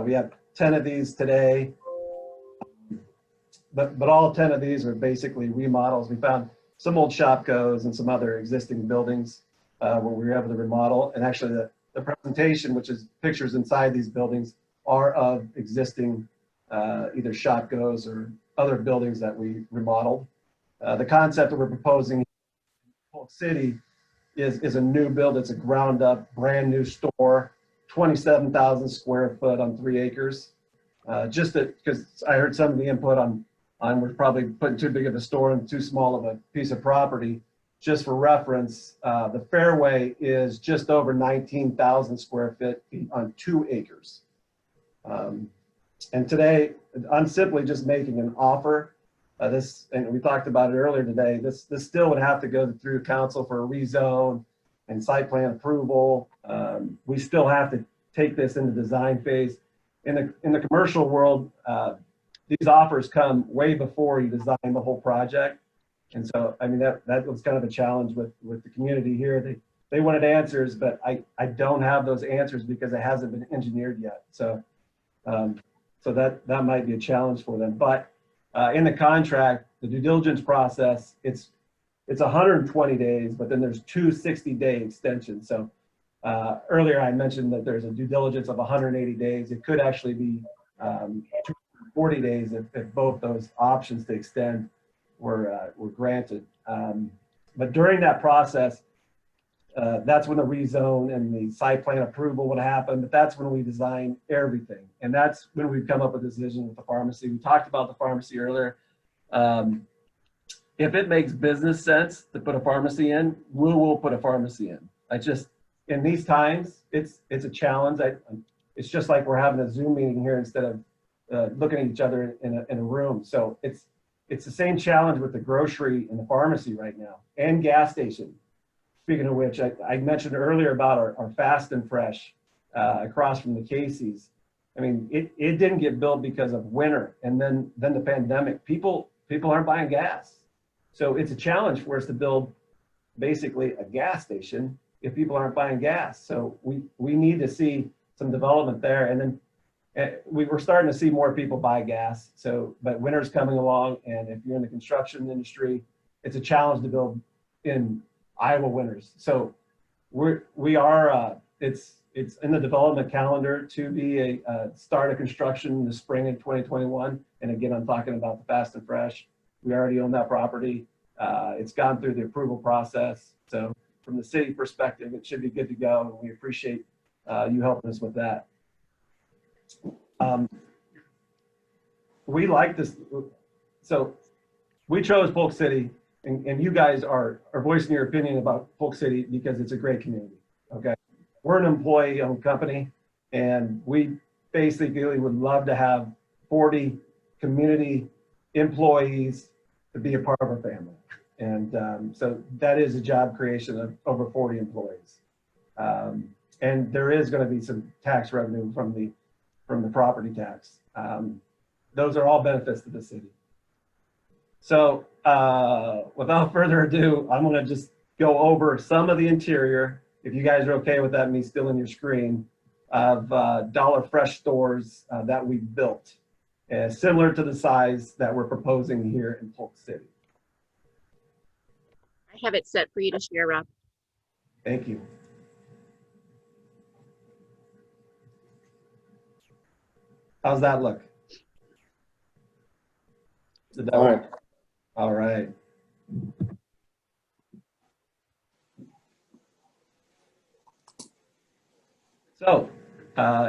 We have 10 of these today, but all 10 of these are basically remodels. We found some old Shopkos and some other existing buildings where we were able to remodel. And actually the presentation, which is pictures inside these buildings, are of existing either Shopkos or other buildings that we remodeled. The concept that we're proposing in Polk City is a new build. It's a ground up, brand new store, 27,000 square foot on 3 acres. Just because I heard some of the input on we're probably putting too big of a store and too small of a piece of property. Just for reference, the fairway is just over 19,000 square feet on 2 acres. And today, I'm simply just making an offer. And we talked about it earlier today, this still would have to go through council for a rezone and site plan approval. We still have to take this into design phase. In the commercial world, these offers come way before you design the whole project. And so, I mean, that was kind of a challenge with the community here. They wanted answers, but I don't have those answers because it hasn't been engineered yet. So, so that might be a challenge for them. But in the contract, the due diligence process, it's 120 days, but then there's 2 60-day extensions. So earlier I mentioned that there's a due diligence of 180 days. It could actually be 40 days if both those options to extend were granted. But during that process, that's when the rezone and the site plan approval would happen, but that's when we design everything. And that's when we come up with a decision with the pharmacy. We talked about the pharmacy earlier. If it makes business sense to put a pharmacy in, we'll put a pharmacy in. in these times, it's a challenge. It's just like we're having a Zoom meeting here instead of looking at each other in a room. So it's the same challenge with the grocery and the pharmacy right now, and gas station. Speaking of which, I mentioned earlier about our Fast and Fresh across from the Casey's. I mean, it didn't get built because of winter, and then the pandemic. People aren't buying gas, so it's a challenge for us to build basically a gas station if people aren't buying gas. So we need to see some development there, and then we're starting to see more people buy gas. So, but winter's coming along, and if you're in the construction industry, it's a challenge to build in Iowa winters. So it's in the development calendar to be a start of construction in the spring of 2021. And again, I'm talking about the Fast and Fresh. We already own that property. It's gone through the approval process. So from the city perspective, it should be good to go. And we appreciate you helping us with that. We like this. So we chose Polk City, and you guys are voicing your opinion about Polk City because it's a great community, okay? We're an employee-owned company, and we basically would love to have 40 community employees to be a part of our family. And so that is a job creation of over 40 employees. And there is going to be some tax revenue from the property tax. Those are all benefits to the city. So without further ado, I'm going to just go over some of the interior, if you guys are okay with that, me still in your screen, of Dollar Fresh stores that we built, similar to the size that we're proposing here in Polk City. I have it set for you to share, Rob. Thank you. How's that look? Did that work? All right. So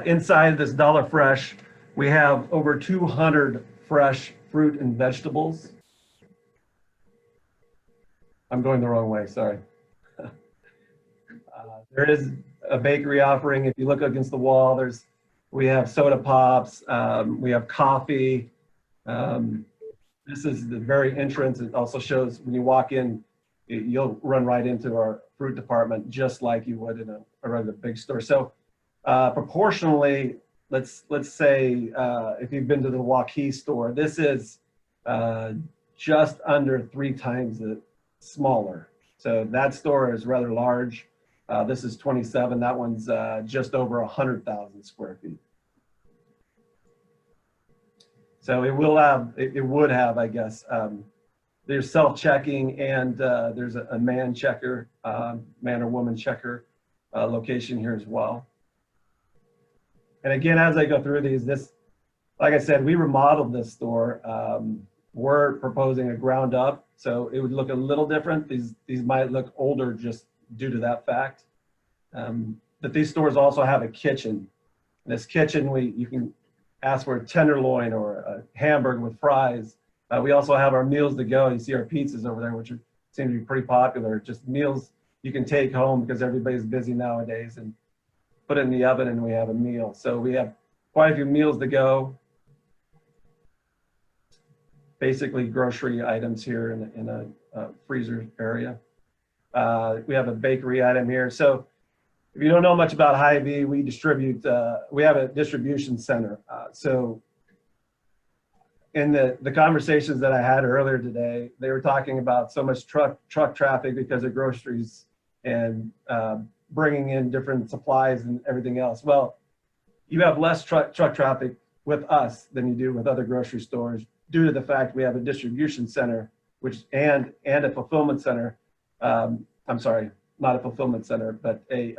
inside this Dollar Fresh, we have over 200 fresh fruit and vegetables. I'm going the wrong way, sorry. There is a bakery offering. If you look against the wall, we have soda pops, we have coffee. This is the very entrance. It also shows when you walk in, you'll run right into our fruit department, just like you would in a regular big store. So proportionally, let's say if you've been to the Waukee store, this is just under 3 times the smaller. So that store is rather large. This is 27. That one's just over 100,000 square feet. So it would have, I guess, there's self-checking, and there's a man checker, man or woman checker location here as well. And again, as I go through these, like I said, we remodeled this store. We're proposing a ground up, so it would look a little different. These might look older just due to that fact. But these stores also have a kitchen. In this kitchen, you can ask for a tenderloin or a hamburger with fries. We also have our meals to go. You see our pizzas over there, which seem to be pretty popular. Just meals you can take home because everybody's busy nowadays, and put it in the oven and we have a meal. So we have quite a few meals to go. Basically grocery items here in a freezer area. We have a bakery item here. So if you don't know much about Hy-Vee, we have a distribution center. So in the conversations that I had earlier today, they were talking about so much truck traffic because of groceries and bringing in different supplies and everything else. Well, you have less truck traffic with us than you do with other grocery stores due to the fact we have a distribution center, and a fulfillment center. I'm sorry, not a fulfillment center, but a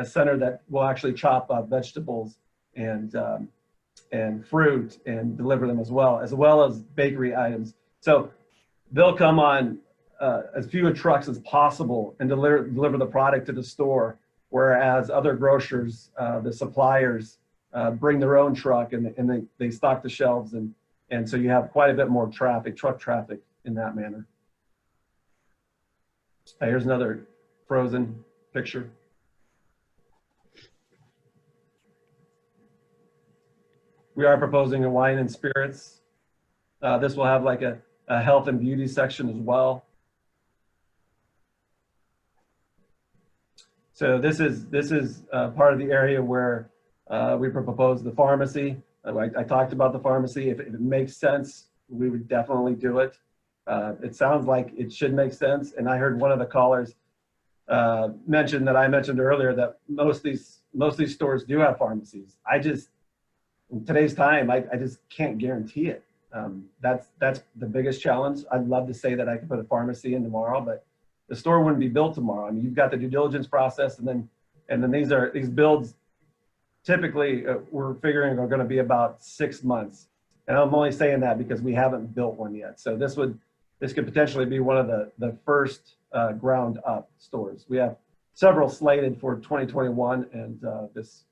center that will actually chop up vegetables and fruit and deliver them as well as bakery items. So they'll come on as few trucks as possible and deliver the product to the store, whereas other grocers, the suppliers, bring their own truck and they stock the shelves, and so you have quite a bit more traffic, truck traffic in that manner. Here's another frozen picture. We are proposing a wine and spirits. This will have like a health and beauty section as well. So this is part of the area where we propose the pharmacy. I talked about the pharmacy. If it makes sense, we would definitely do it. It sounds like it should make sense. And I heard one of the callers mention that I mentioned earlier that most of these stores do have pharmacies. In today's time, I just can't guarantee it. That's the biggest challenge. I'd love to say that I could put a pharmacy in tomorrow, but the store wouldn't be built tomorrow. I mean, you've got the due diligence process, and then these builds typically we're figuring are going to be about 6 months. And I'm only saying that because we haven't built one yet. So this could potentially be one of the first ground up stores. We have several slated for 2021, and this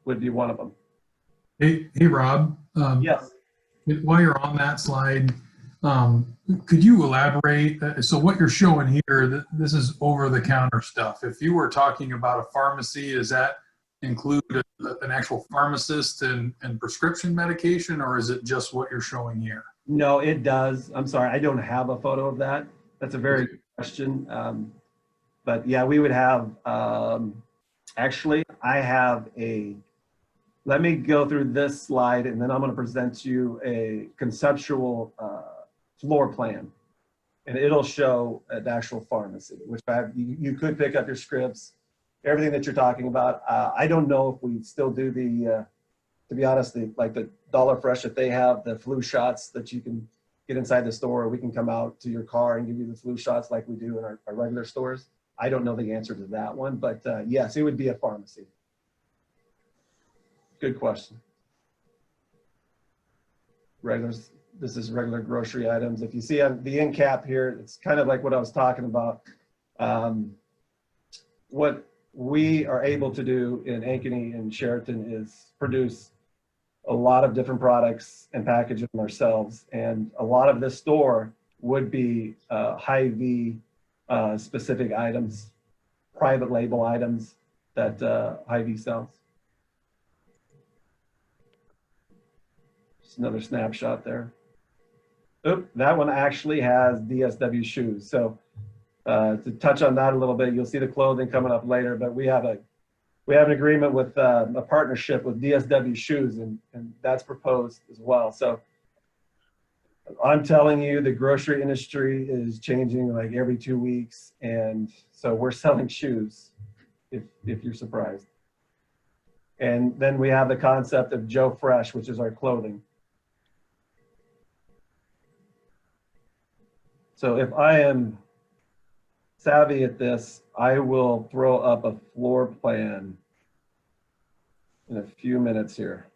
would be one of them. Hey Rob. Yes. While you're on that slide, could you elaborate? So what you're showing here, this is over-the-counter stuff. If you were talking about a pharmacy, does that include an actual pharmacist and prescription medication, or is it just what you're showing here? No, it does. I'm sorry, I don't have a photo of that. That's a very good question. But yeah, we would have, actually, I have let me go through this slide, and then I'm going to present you a conceptual floor plan, and it'll show the actual pharmacy, which you could pick up your scripts, everything that you're talking about. I don't know if we still do to be honest, like the Dollar Fresh that they have, the flu shots that you can get inside the store, or we can come out to your car and give you the flu shots like we do in our regular stores. I don't know the answer to that one, but yes, it would be a pharmacy. Good question. This is regular grocery items. If you see the end cap here, it's kind of like what I was talking about. What we are able to do in Ankeny and Sheraton is produce a lot of different products and package them ourselves. And a lot of this store would be Hy-Vee specific items, private label items that Hy-Vee sells. Just another snapshot there. Oop, that one actually has DSW shoes. So to touch on that a little bit, you'll see the clothing coming up later, but we have an agreement with a partnership with DSW shoes, and that's proposed as well. So I'm telling you, the grocery industry is changing like every 2 weeks, and so we're selling shoes, if you're surprised. And then we have the concept of Joe Fresh, which is our clothing. So if I am savvy at this, I will throw up a floor plan in a few minutes here.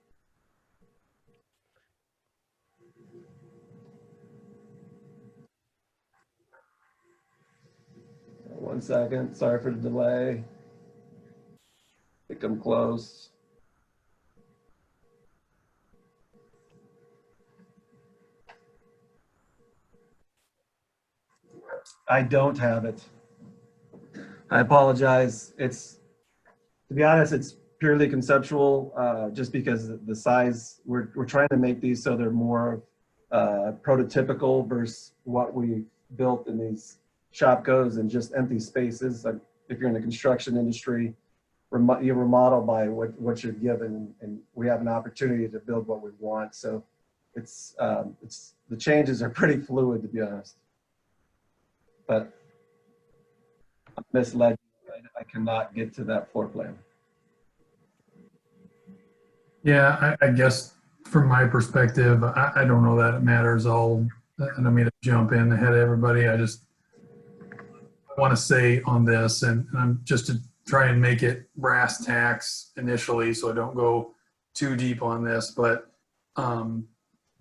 One second, sorry for the delay. I think I'm close. I don't have it. I apologize. To be honest, it's purely conceptual, just because the size, we're trying to make these so they're more prototypical versus what we built in these shopcos and just empty spaces. Like if you're in the construction industry, you remodel by what you're given, and we have an opportunity to build what we want. So the changes are pretty fluid, to be honest. But I'm misled. I cannot get to that floor plan. Yeah, I guess from my perspective, I don't know that it matters. I don't mean to jump in ahead of everybody. I just want to say on this, and I'm just to try and make it brass tacks initially, so I don't go too deep on this. But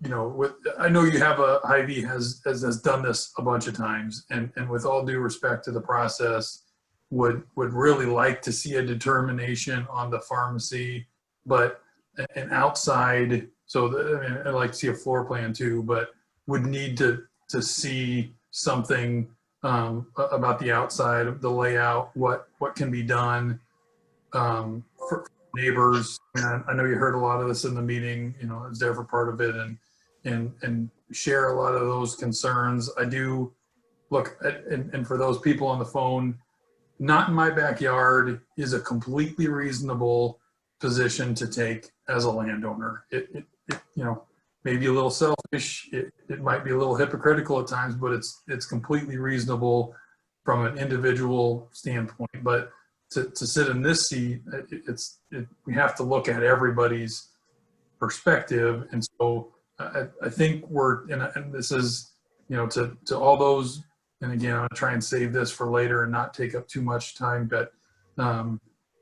you know, I know you have Hy-Vee has done this a bunch of times, and with all due respect to the process, would really like to see a determination on the pharmacy, but an outside. So I mean, I'd like to see a floor plan too, but would need to see something about the outside of the layout, what can be done from neighbors. And I know you heard a lot of this in the meeting, you know, I was there for part of it and share a lot of those concerns. I do look at, and for those people on the phone, not in my backyard is a completely reasonable position to take as a landowner. It you know, maybe a little selfish. It might be a little hypocritical at times, but it's completely reasonable from an individual standpoint. But to sit in this seat, we have to look at everybody's perspective. And so I think and this is, you know, to all those, and again, I'll try and save this for later and not take up too much time, but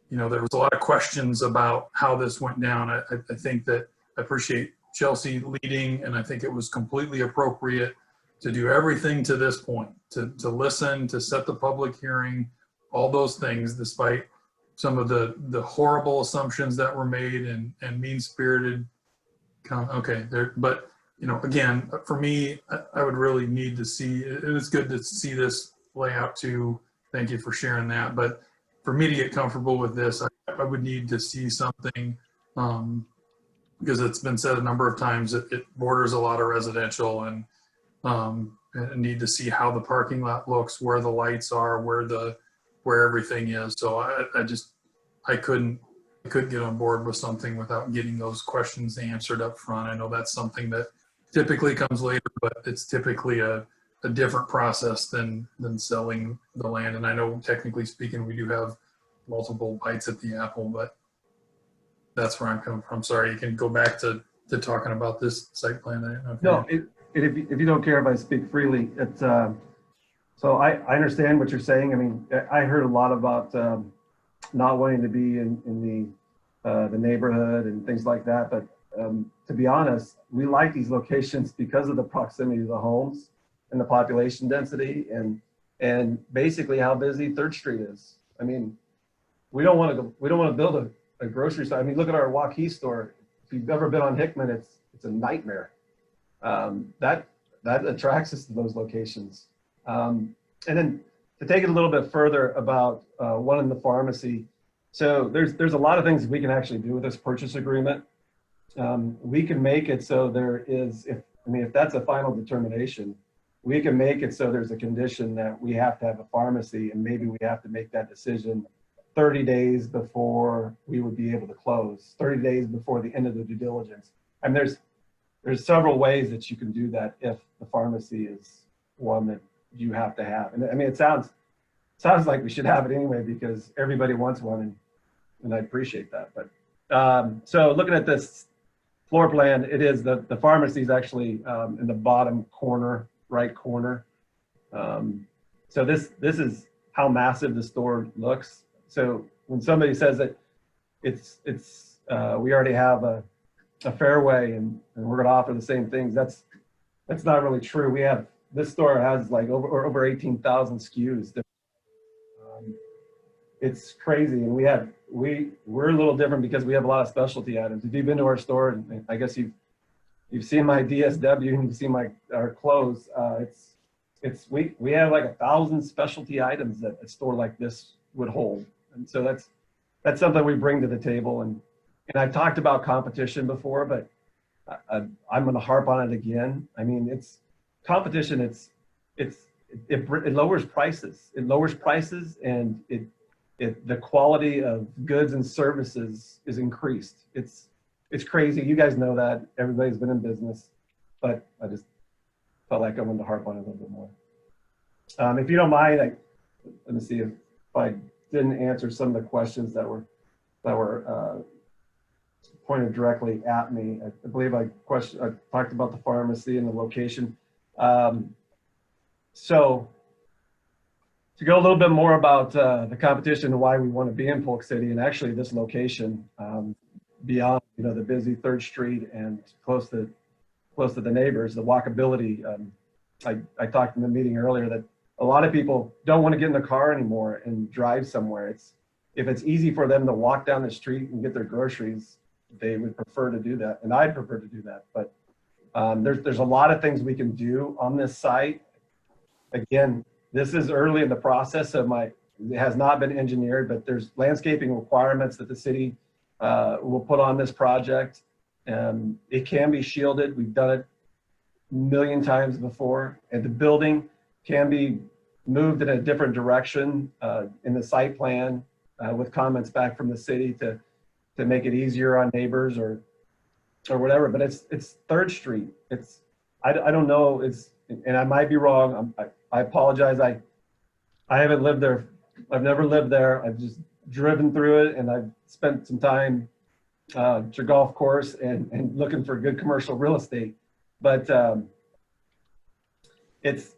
you know, there was a lot of questions about how this went down. I think that I appreciate Chelsea leading, and I think it was completely appropriate to do everything to this point, to listen, to set the public hearing, all those things, despite some of the horrible assumptions that were made and mean-spirited. Okay, but you know, again, for me, I would really need to see. It was good to see this layout too. Thank you for sharing that. But for me to get comfortable with this, I would need to see something. Because it's been said a number of times, it borders a lot of residential, and need to see how the parking lot looks, where the lights are, where everything is. So I couldn't get on board with something without getting those questions answered up front. I know that's something that typically comes later, but it's typically a different process than selling the land. And I know, technically speaking, we do have multiple bites at the apple, but that's where I'm coming from. Sorry, you can go back to talking about this site plan. Okay. No, if you don't care if I speak freely, it's so I understand what you're saying. I mean, I heard a lot about not wanting to be in the neighborhood and things like that. But to be honest, we like these locations because of the proximity to the homes and the population density and basically how busy 3rd Street is. I mean, we don't want to build a grocery store. I mean, look at our Waukee store. If you've ever been on Hickman, it's a nightmare. That attracts us to those locations. And then to take it a little bit further about one in the pharmacy. So there's a lot of things we can actually do with this purchase agreement. We can make it so there is, if that's a final determination, we can make it so there's a condition that we have to have a pharmacy, and maybe we have to make that decision 30 days before we would be able to close, 30 days before the end of the due diligence. And there's several ways that you can do that if the pharmacy is one that you have to have. And I mean, it sounds like we should have it anyway because everybody wants one, and I appreciate that. But so looking at this floor plan, it is the pharmacy is actually in the bottom corner, right corner. So this is how massive the store looks. So when somebody says that we already have a fairway and we're going to offer the same things, that's not really true. This store has like over 18,000 SKUs. It's crazy, and we're a little different because we have a lot of specialty items. If you've been to our store, and I guess you've seen my DSW and you've seen our clothes, we have like 1,000 specialty items that a store like this would hold. And so that's something we bring to the table. And I've talked about competition before, but I'm going to harp on it again. I mean, it's competition. It lowers prices. It lowers prices, and the quality of goods and services is increased. It's crazy. You guys know that. Everybody's been in business, but I just felt like I wanted to harp on it a little bit more. If you don't mind, let me see if I didn't answer some of the questions that were pointed directly at me. I believe I talked about the pharmacy and the location. So to go a little bit more about the competition and why we want to be in Polk City, and actually this location beyond the busy 3rd Street and close to the neighbors, the walkability. I talked in the meeting earlier that a lot of people don't want to get in the car anymore and drive somewhere. If it's easy for them to walk down the street and get their groceries, they would prefer to do that, and I'd prefer to do that. But there's a lot of things we can do on this site. Again, this is early in the process of it has not been engineered, but there's landscaping requirements that the city we'll put on this project. It can be shielded. We've done it a million times before, and the building can be moved in a different direction in the site plan with comments back from the city to make it easier on neighbors or whatever. But it's 3rd Street. I don't know. And I might be wrong. I apologize. I haven't lived there. I've never lived there. I've just driven through it, and I've spent some time to golf course and looking for good commercial real estate. But it's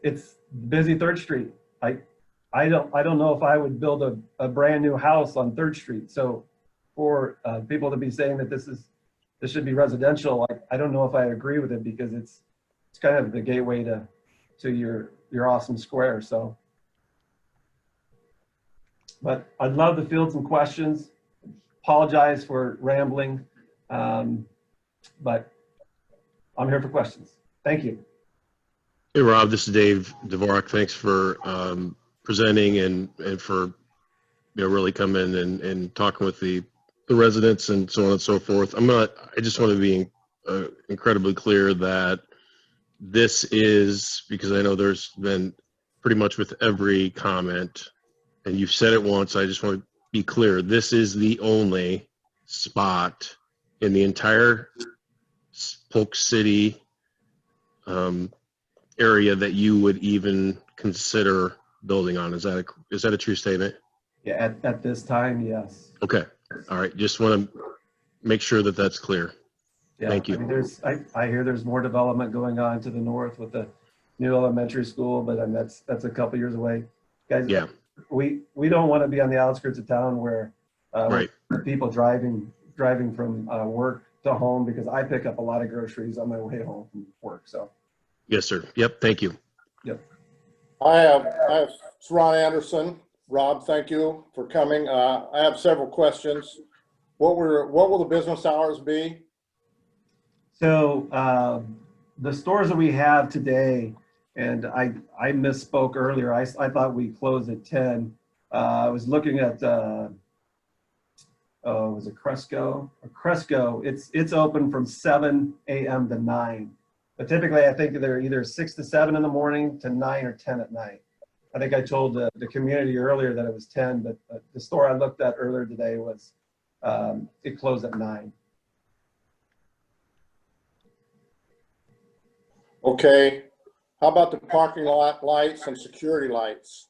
busy 3rd Street. I don't know if I would build a brand new house on 3rd Street. So for people to be saying that this should be residential, I don't know if I agree with it, because it's kind of the gateway to your awesome square. So, but I'd love to field some questions. Apologize for rambling, but I'm here for questions. Thank you. Hey, Rob, this is Dave Dvorak. Thanks for presenting and for really coming and talking with the residents and so on and so forth. I just want to be incredibly clear that this is, because I know there's been pretty much with every comment, and you've said it once, I just want to be clear, this is the only spot in the entire Polk City area that you would even consider building on. Is that a true statement? Yeah, at this time, yes. Okay. All right. Just want to make sure that that's clear. Yeah, Thank you. I mean, I hear there's more development going on to the north with the new elementary school, but that's a couple years away. Guys, yeah, we don't want to be on the outskirts of town where right. people driving from work to home, because I pick up a lot of groceries on my way home from work. So. Yes, sir. Yep. Thank you. Yep. I have it's Ron Anderson. Rob, thank you for coming. I have several questions. What will the business hours be? So the stores that we have today, and I misspoke earlier. I thought we closed at 10. I was looking at was it Cresco? Cresco. It's open from 7 a.m. to 9. But typically, I think they're either 6 to 7 in the morning to 9 or 10 at night. I think I told the community earlier that it was 10, but the store I looked at earlier today was it closed at 9. Okay. How about the parking lot lights and security lights?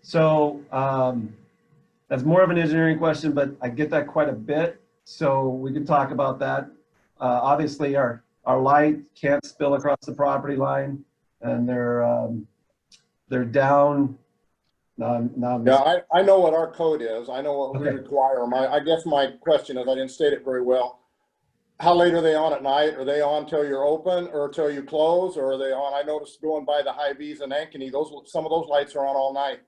So that's more of an engineering question, but I get that quite a bit. So we can talk about that. Obviously, our light can't spill across the property line, and they're down. Yeah, I know what our code is. I know what we require. I guess my question is, I didn't state it very well. How late are they on at night? Are they on till you're open or till you close, or are they on? I noticed going by the Hy-Vees and Ankeny, some of those lights are on all night.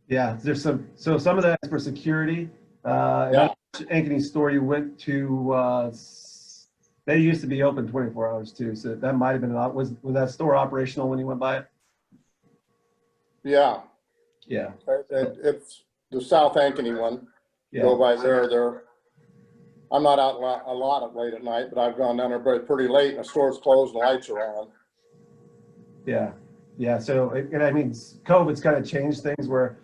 Yeah, there's some of that's for security. Yeah. Ankeny store you went to, they used to be open 24 hours too. So that might have been was that store operational when you went by it? Yeah. Yeah. It's the South Ankeny one. Yeah. Go by there. I'm not out a lot late at night, but I've gone down there pretty late and the store's closed and the lights are on. Yeah. Yeah. So, I mean, COVID's kind of changed things where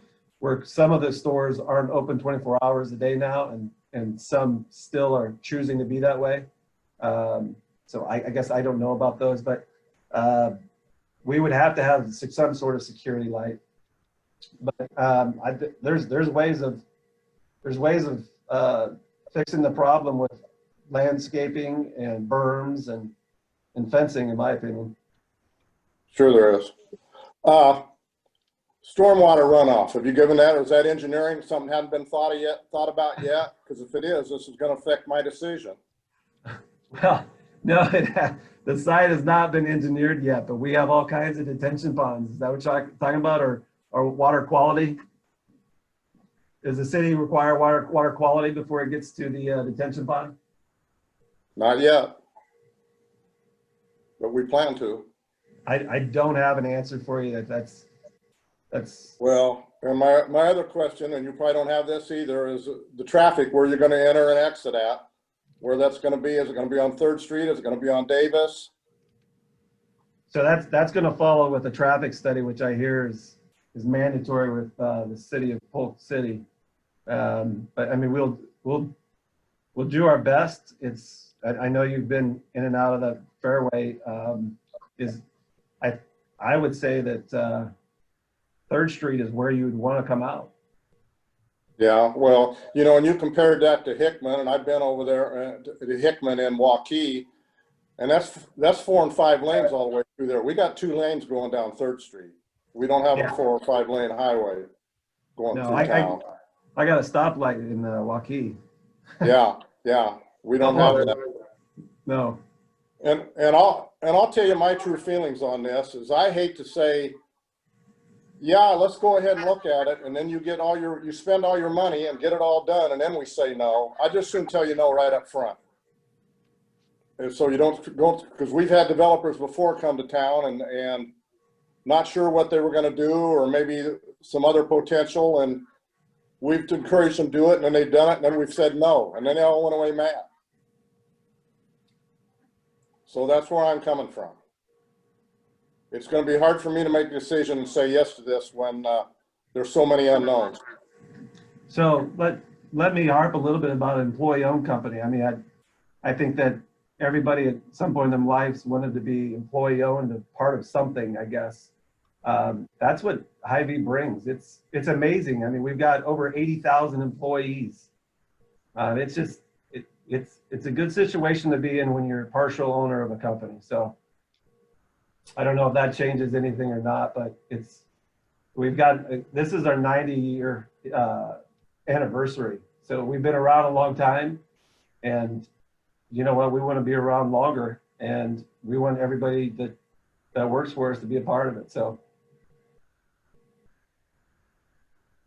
some of the stores aren't open 24 hours a day now, and some still are choosing to be that way. So I guess I don't know about those, but we would have to have some sort of security light. But there's ways of fixing the problem with landscaping and berms and fencing, in my opinion. Sure there is. Stormwater runoff, have you given that, or is that engineering? Something hadn't been thought about yet? Because if it is, this is going to affect my decision. Well, no, the site has not been engineered yet, but we have all kinds of detention ponds. Is that what you're talking about, or water quality? Does the city require water quality before it gets to the detention pond? Not yet, but we plan to. I don't have an answer for you. That's That's, Well, and my other question, and you probably don't have this either, is the traffic where you're gonna enter and exit at, where that's gonna be. Is it gonna be on 3rd Street? Is it gonna be on Davis? so that's going to follow with a traffic study, which I hear is mandatory with the city of Polk City. But I mean, we'll do our best. I know you've been in and out of the fairway. I would say that 3rd Street is where you would want to come out. Yeah, well, you know, and you compared that to Hickman, and I've been over there to Hickman and Waukee, and that's 4 and 5 lanes all the way through there. We got 2 lanes going down 3rd Street. We don't have a 4 or 5 lane highway going through town. I got a stoplight in Waukee. Yeah, we don't have that. No. And I'll tell you my true feelings on this is I hate to say, yeah, let's go ahead and look at it, and then you spend all your money and get it all done, and then we say no. I just soon tell you no right up front. And so you don't go, because we've had developers before come to town and not sure what they were going to do, or maybe some other potential, and we've encouraged them to do it, and then they've done it, and then we've said no, and then they all went away mad. So that's where I'm coming from. It's going to be hard for me to make a decision and say yes to this when there's so many unknowns. So let me harp a little bit about an employee-owned company. I mean, I think that everybody at some point in their lives wanted to be employee-owned, a part of something, I guess. That's what Hy-Vee brings. It's amazing. I mean, we've got over 80,000 employees. It's a good situation to be in when you're a partial owner of a company. So I don't know if that changes anything or not, but this is our 90-year anniversary. So we've been around a long time, and you know what? We want to be around longer, and we want everybody that works for us to be a part of it. So,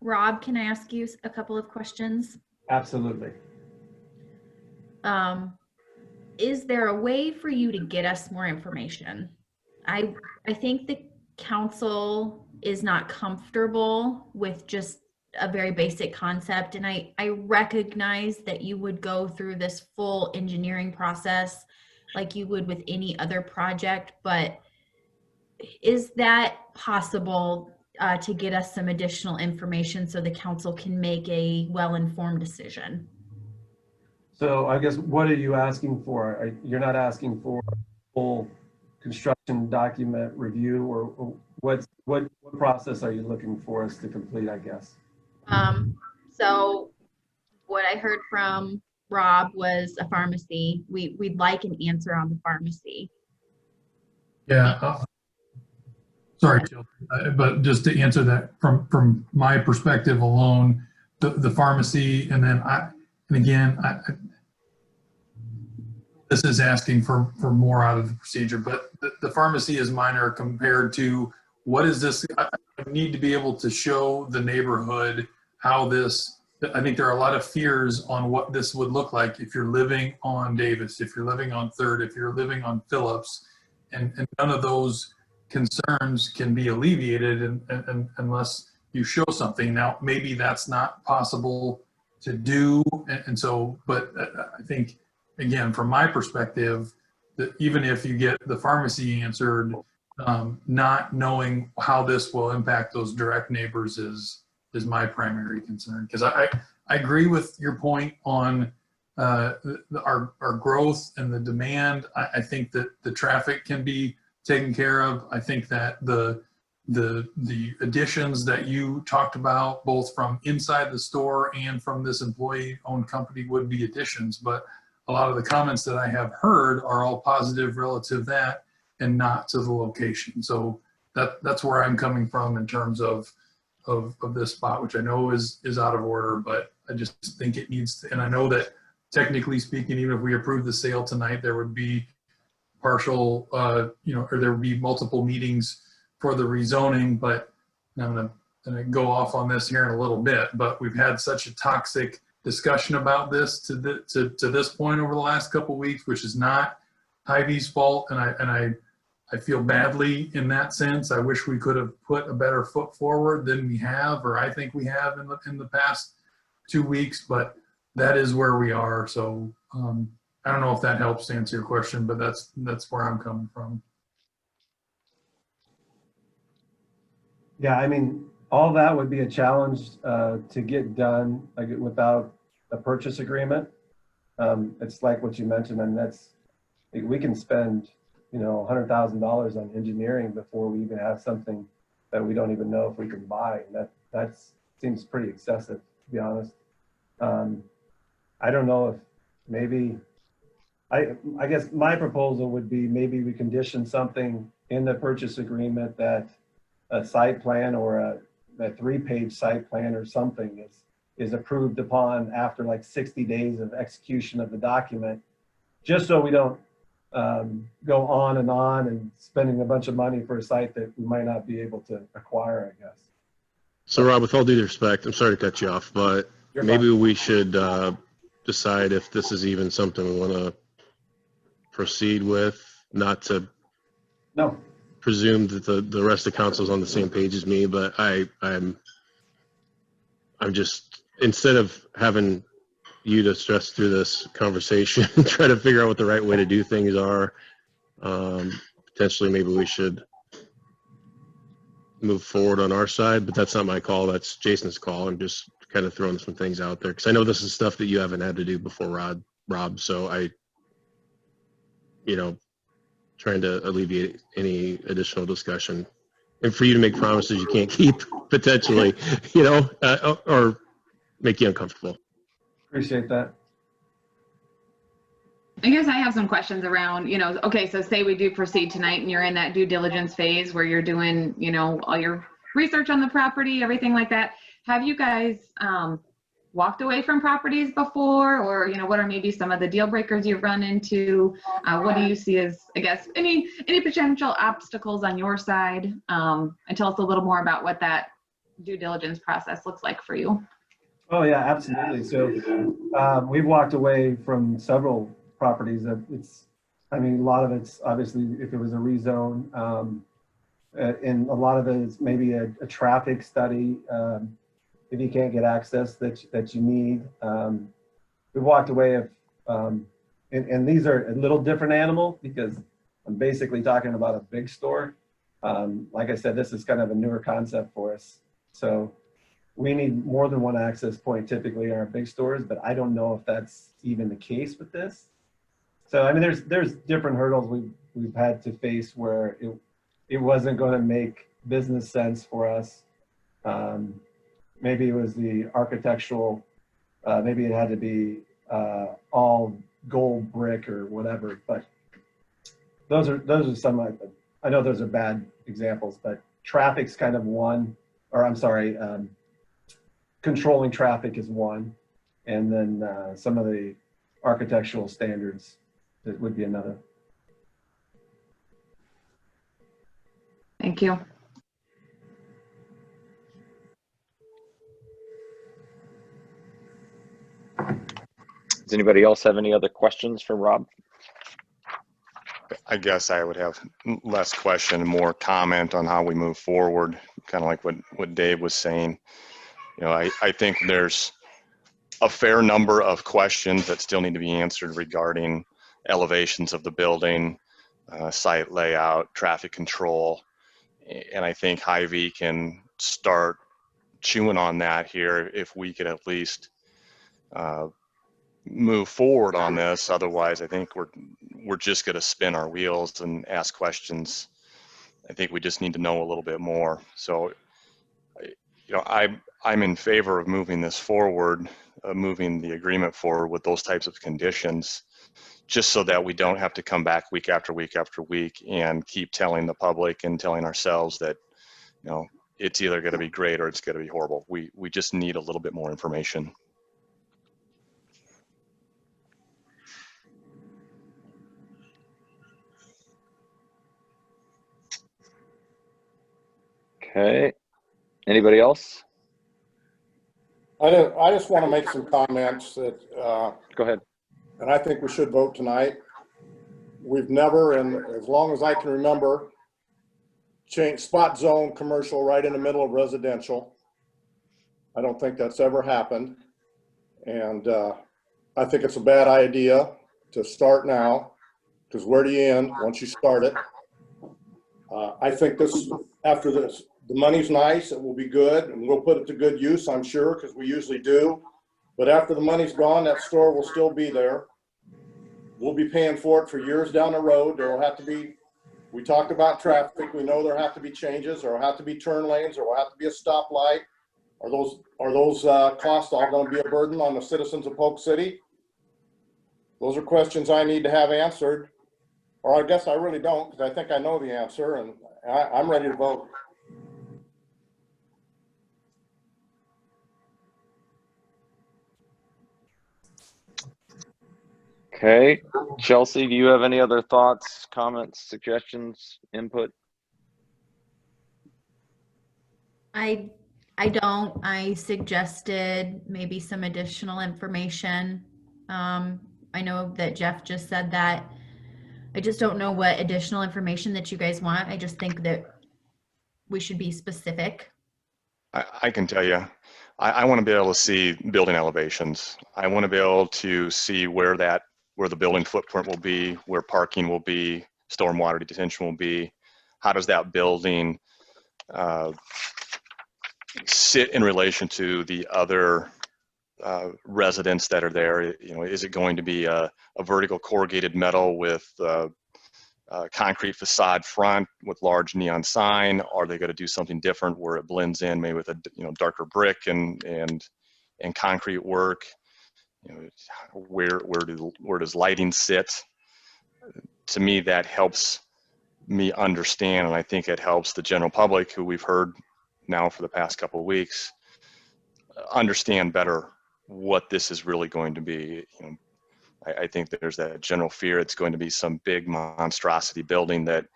Rob, can I ask you a couple of questions? Absolutely. Is there a way for you to get us more information? I think the council is not comfortable with just a very basic concept, and I recognize that you would go through this full engineering process like you would with any other project, but is that possible to get us some additional information so the council can make a well-informed decision? So I guess, what are you asking for? You're not asking for a full construction document review, or what process are you looking for us to complete, I guess? So what I heard from Rob was a pharmacy. We'd like an answer on the pharmacy. Yeah. Sorry, Jill, but just to answer that from my perspective alone, the pharmacy, and then this is asking for more out of the procedure, but the pharmacy is minor compared to what is this. I need to be able to show the neighborhood how this, I think there are a lot of fears on what this would look like if you're living on Davis, if you're living on 3rd, if you're living on Phillips, and none of those concerns can be alleviated unless you show something. Now, maybe that's not possible to do, and so, but I think, again, from my perspective, that even if you get the pharmacy answered, not knowing how this will impact those direct neighbors is my primary concern. Because I agree with your point on our growth and the demand. I think that the traffic can be taken care of. I think that the additions that you talked about, both from inside the store and from this employee-owned company, would be additions. But a lot of the comments that I have heard are all positive relative to that and not to the location. So that's where I'm coming from in terms of this spot, which I know is out of order, but I just think it needs to, and I know that technically speaking, even if we approve the sale tonight, there would be partial, or there would be multiple meetings for the rezoning, but I'm gonna go off on this here in a little bit, but we've had such a toxic discussion about this to this point over the last couple of weeks, which is not Hy-Vee's fault, and I feel badly in that sense. I wish we could have put a better foot forward than we have, or I think we have in the past 2 weeks, but that is where we are. So I don't know if that helps to answer your question, but that's where I'm coming from. Yeah, I mean, all that would be a challenge to get done like without a purchase agreement. It's like what you mentioned, and we can spend, you know, $100,000 on engineering before we even have something that we don't even know if we can buy. That seems pretty excessive, to be honest. I don't know if maybe, I guess my proposal would be maybe we condition something in the purchase agreement that a site plan or a 3-page site plan or something is approved upon after like 60 days of execution of the document, just so we don't go on and spending a bunch of money for a site that we might not be able to acquire, I guess. So Rob, with all due respect, I'm sorry to cut you off, but maybe we should decide if this is even something we want to proceed with, not to presume that the rest of council is on the same page as me, but I'm just, instead of having you to stress through this conversation and try to figure out what the right way to do things are, potentially maybe we should move forward on our side, but that's not my call. That's Jason's call. I'm just kind of throwing some things out there because I know this is stuff that you haven't had to do before, Rob. So trying to alleviate any additional discussion and for you to make promises you can't keep potentially, or make you uncomfortable. Appreciate that. I guess I have some questions around, okay, so say we do proceed tonight and you're in that due diligence phase where you're doing, all your research on the property, everything like that. Have you guys walked away from properties before, or, what are maybe some of the deal breakers you've run into? What do you see as, I guess, any potential obstacles on your side? And tell us a little more about what that due diligence process looks like for you. Oh yeah, absolutely. So we've walked away from several properties that a lot of it's obviously if it was a rezone, and a lot of it is maybe a traffic study. If you can't get access that you need, we walked away and these are a little different animal because I'm basically talking about a big store. Like I said, this is kind of a newer concept for us. So we need more than one access point typically in our big stores, but I don't know if that's even the case with this. So, I mean, there's different hurdles we've had to face where it wasn't going to make business sense for us. Maybe it was the architectural, maybe it had to be all gold brick or whatever, but those are some, I know those are bad examples, but traffic's kind of one, or I'm sorry, controlling traffic is one, and then some of the architectural standards that would be another. Thank you. Does anybody else have any other questions for Rob? I guess I would have less question and more comment on how we move forward, kind of like what Dave was saying. I think there's a fair number of questions that still need to be answered regarding elevations of the building, site layout, traffic control. And I think Hy-Vee can start chewing on that here if we could at least move forward on this. Otherwise, I think we're just going to spin our wheels and ask questions. I think we just need to know a little bit more. So, I'm in favor of moving this forward, moving the agreement forward with those types of conditions, just so that we don't have to come back week after week after week and keep telling the public and telling ourselves that, it's either going to be great or it's going to be horrible. We just need a little bit more information. Okay. Anybody else? I just want to make some comments that. Go ahead. And I think we should vote tonight. we've never, and as long as I can remember, change spot zone commercial right in the middle of residential. I don't think that's ever happened. And I think it's a bad idea to start now, because where do you end once you start it? I think this, after this, the money's nice, it will be good, and we'll put it to good use, I'm sure, because we usually do. But after the money's gone, that store will still be there. We'll be paying for it for years down the road. There will have to be, we talked about traffic. We know there have to be changes, or have to be turn lanes, or will have to be a stoplight. Are those costs all going to be a burden on the citizens of Polk City? Those are questions I need to have answered. Or I guess I really don't, because I think I know the answer, and I'm ready to vote. Okay, Chelsea, do you have any other thoughts, comments, suggestions, input? I don't. I suggested maybe some additional information. I know that Jeff just said that. I just don't know what additional information that you guys want. I just think that we should be specific. I can tell you, I want to be able to see building elevations. I want to be able to see where the building footprint will be, where parking will be, stormwater detention will be. How does that building sit in relation to the other residents that are there? You know, is it going to be a vertical corrugated metal with concrete facade front with large neon sign? Are they going to do something different where it blends in, maybe with a darker brick and concrete work? You know, where does lighting sit? To me, that helps me understand, and I think it helps the general public, who we've heard now for the past couple of weeks, understand better what this is really going to be. You know, I think there's that general fear it's going to be some big monstrosity building that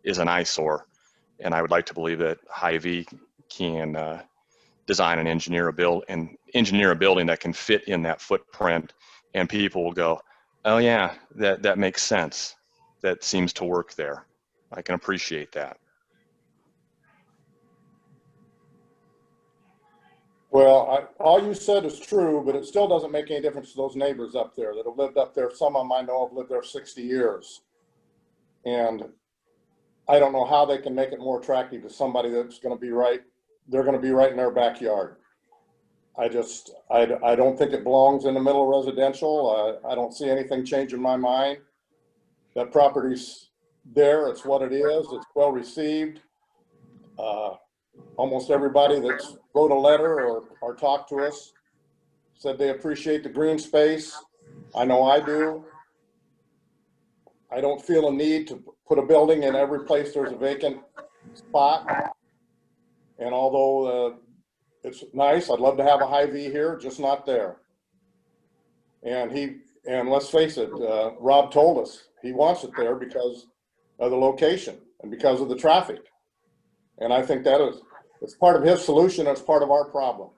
is an eyesore, and I would like to believe that Hy-Vee can design and engineer a building that can fit in that footprint, and people will go, oh yeah, that makes sense. That seems to work there. I can appreciate that. Well, all you said is true, but it still doesn't make any difference to those neighbors up there that have lived up there. Some of them I know have lived there 60 years. And I don't know how they can make it more attractive to somebody that's going to be right. They're going to be right in their backyard. I don't think it belongs in the middle of residential. I don't see anything changing my mind. That property's there. It's what it is. It's well received. Almost everybody that's wrote a letter or talked to us said they appreciate the green space. I know I do. I don't feel a need to put a building in every place there's a vacant spot. And although it's nice, I'd love to have a Hy-Vee here, just not there. And let's face it, Rob told us he wants it there because of the location and because of the traffic. And I think it's part of his solution. It's part of our problem.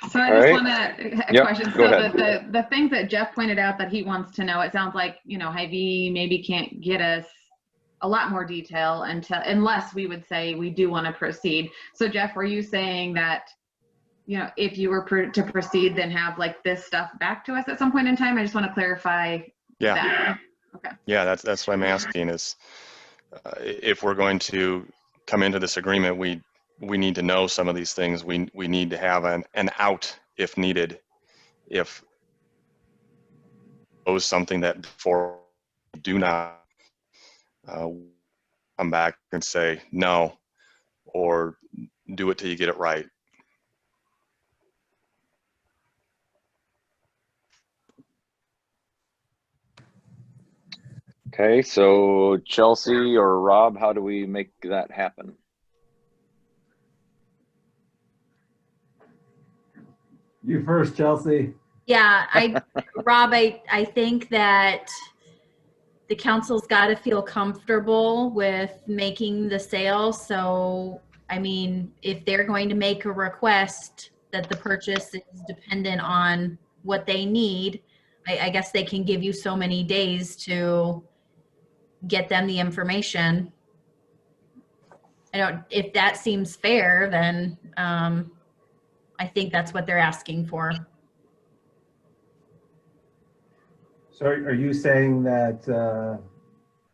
So I just want a question. So the things that Jeff pointed out that he wants to know, it sounds like, Hy-Vee maybe can't get us a lot more detail unless we would say we do want to proceed. So Jeff, were you saying that, if you were to proceed, then have like this stuff back to us at some point in time? I just want to clarify that. Okay. Yeah, that's what I'm asking is, if we're going to come into this agreement, we need to know some of these things. We need to have an out if needed. If it was something that before do not come back and say no, or do it till you get it right. Okay, so Chelsea or Rob, how do we make that happen? You first, Chelsea. Yeah, Rob, I think that the council's got to feel comfortable with making the sale. So, I mean, if they're going to make a request that the purchase is dependent on what they need, I guess they can give you so many days to get them the information. If that seems fair, then I think that's what they're asking for. So are you saying that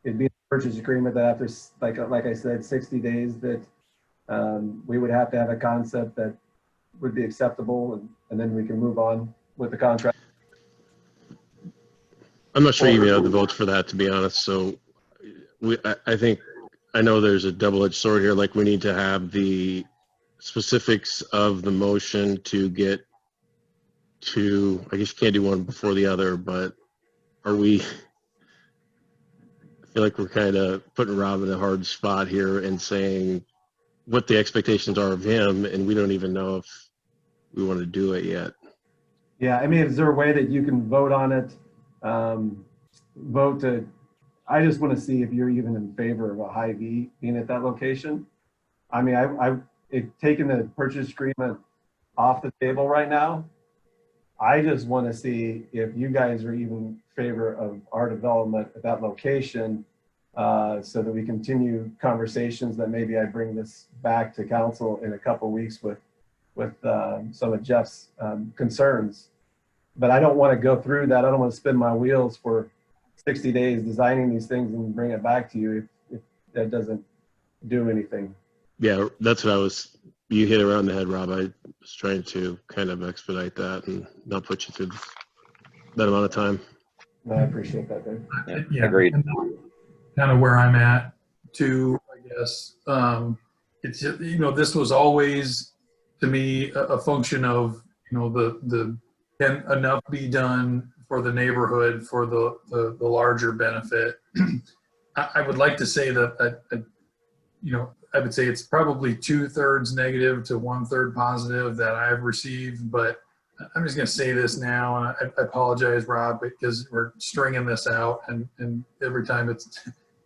it'd be a purchase agreement that after, like I said, 60 days that we would have to have a concept that would be acceptable and then we can move on with the contract? I'm not sure you even have the votes for that, to be honest. So I know there's a double-edged sword here. Like, we need to have the specifics of the motion to get to, I guess you can't do one before the other, but I feel like we're kind of putting Rob in a hard spot here and saying what the expectations are of him, and we don't even know if we want to do it yet. Yeah, I mean, is there a way that you can vote on it? I just want to see if you're even in favor of a Hy-Vee being at that location. I mean, I've taken the purchase agreement off the table right now. I just want to see if you guys are even in favor of our development at that location, so that we continue conversations that maybe I bring this back to council in a couple of weeks with some of Jeff's concerns. But I don't want to go through that. I don't want to spin my wheels for 60 days designing these things and bring it back to you if that doesn't do anything. Yeah, that's what you hit around the head, Rob. I was trying to kind of expedite that and not put you through that amount of time. No, I appreciate that, Dave. Yeah, agreed. Kind of where I'm at too, I guess. It's, this was always, to me, a function of, the can enough be done for the neighborhood for the larger benefit. I would like to say that, I would say it's probably 2/3 negative to 1/3 positive that I've received, but I'm just going to say this now, and I apologize, Rob, because we're stringing this out, and every time it's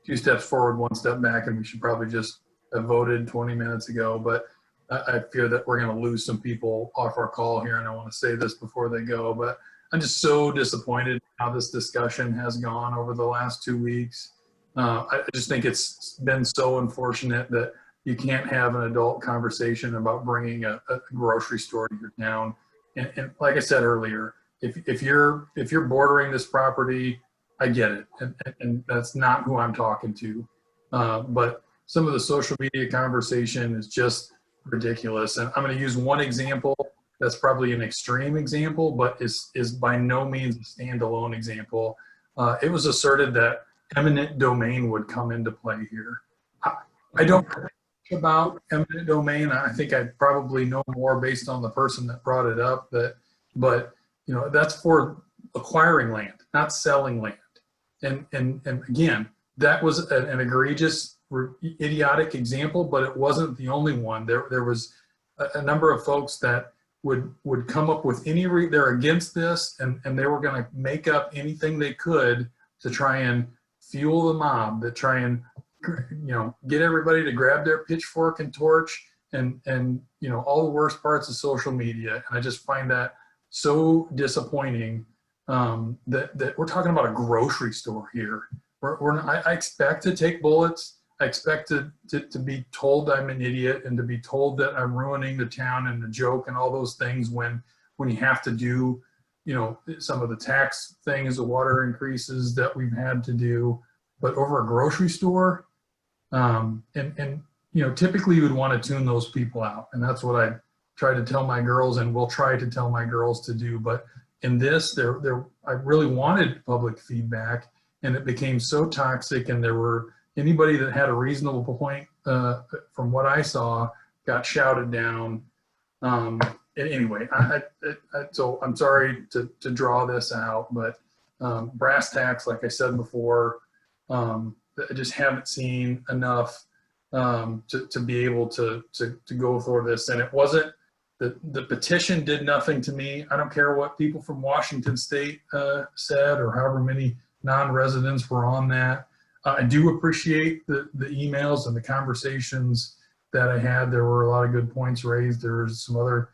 2 steps forward, 1 step back, and we should probably just have voted 20 minutes ago. But I fear that we're going to lose some people off our call here, and I want to say this before they go. But I'm just so disappointed how this discussion has gone over the last 2 weeks. I just think it's been so unfortunate that you can't have an adult conversation about bringing a grocery store to your town. And like I said earlier, if you're bordering this property, I get it, and that's not who I'm talking to. But some of the social media conversation is just ridiculous. And I'm going to use one example that's probably an extreme example, but is by no means a standalone example. It was asserted that eminent domain would come into play here. I don't know about eminent domain. I think I probably know more based on the person that brought it up. But that's for acquiring land, not selling land. And again, that was an egregious, idiotic example, but it wasn't the only one. There was a number of folks that would come up with they're against this, and they were going to make up anything they could to try and fuel the mob, that try and get everybody to grab their pitchfork and torch and all the worst parts of social media. And I just find that so disappointing, that we're talking about a grocery store here. I expect to take bullets. I expect to be told I'm an idiot and to be told that I'm ruining the town and the joke and all those things when you have to do, some of the tax things, the water increases that we've had to do. But over a grocery store, typically you would want to tune those people out. And that's what I try to tell my girls and will try to tell my girls to do. But in this, I really wanted public feedback, and it became so toxic, and there were anybody that had a reasonable point, from what I saw, got shouted down. Anyway, so I'm sorry to draw this out, but brass tacks, like I said before, I just haven't seen enough to be able to go for this. And it wasn't, the petition did nothing to me. I don't care what people from Washington State said, or however many non-residents were on that. I do appreciate the emails and the conversations that I had. There were a lot of good points raised. There was some other,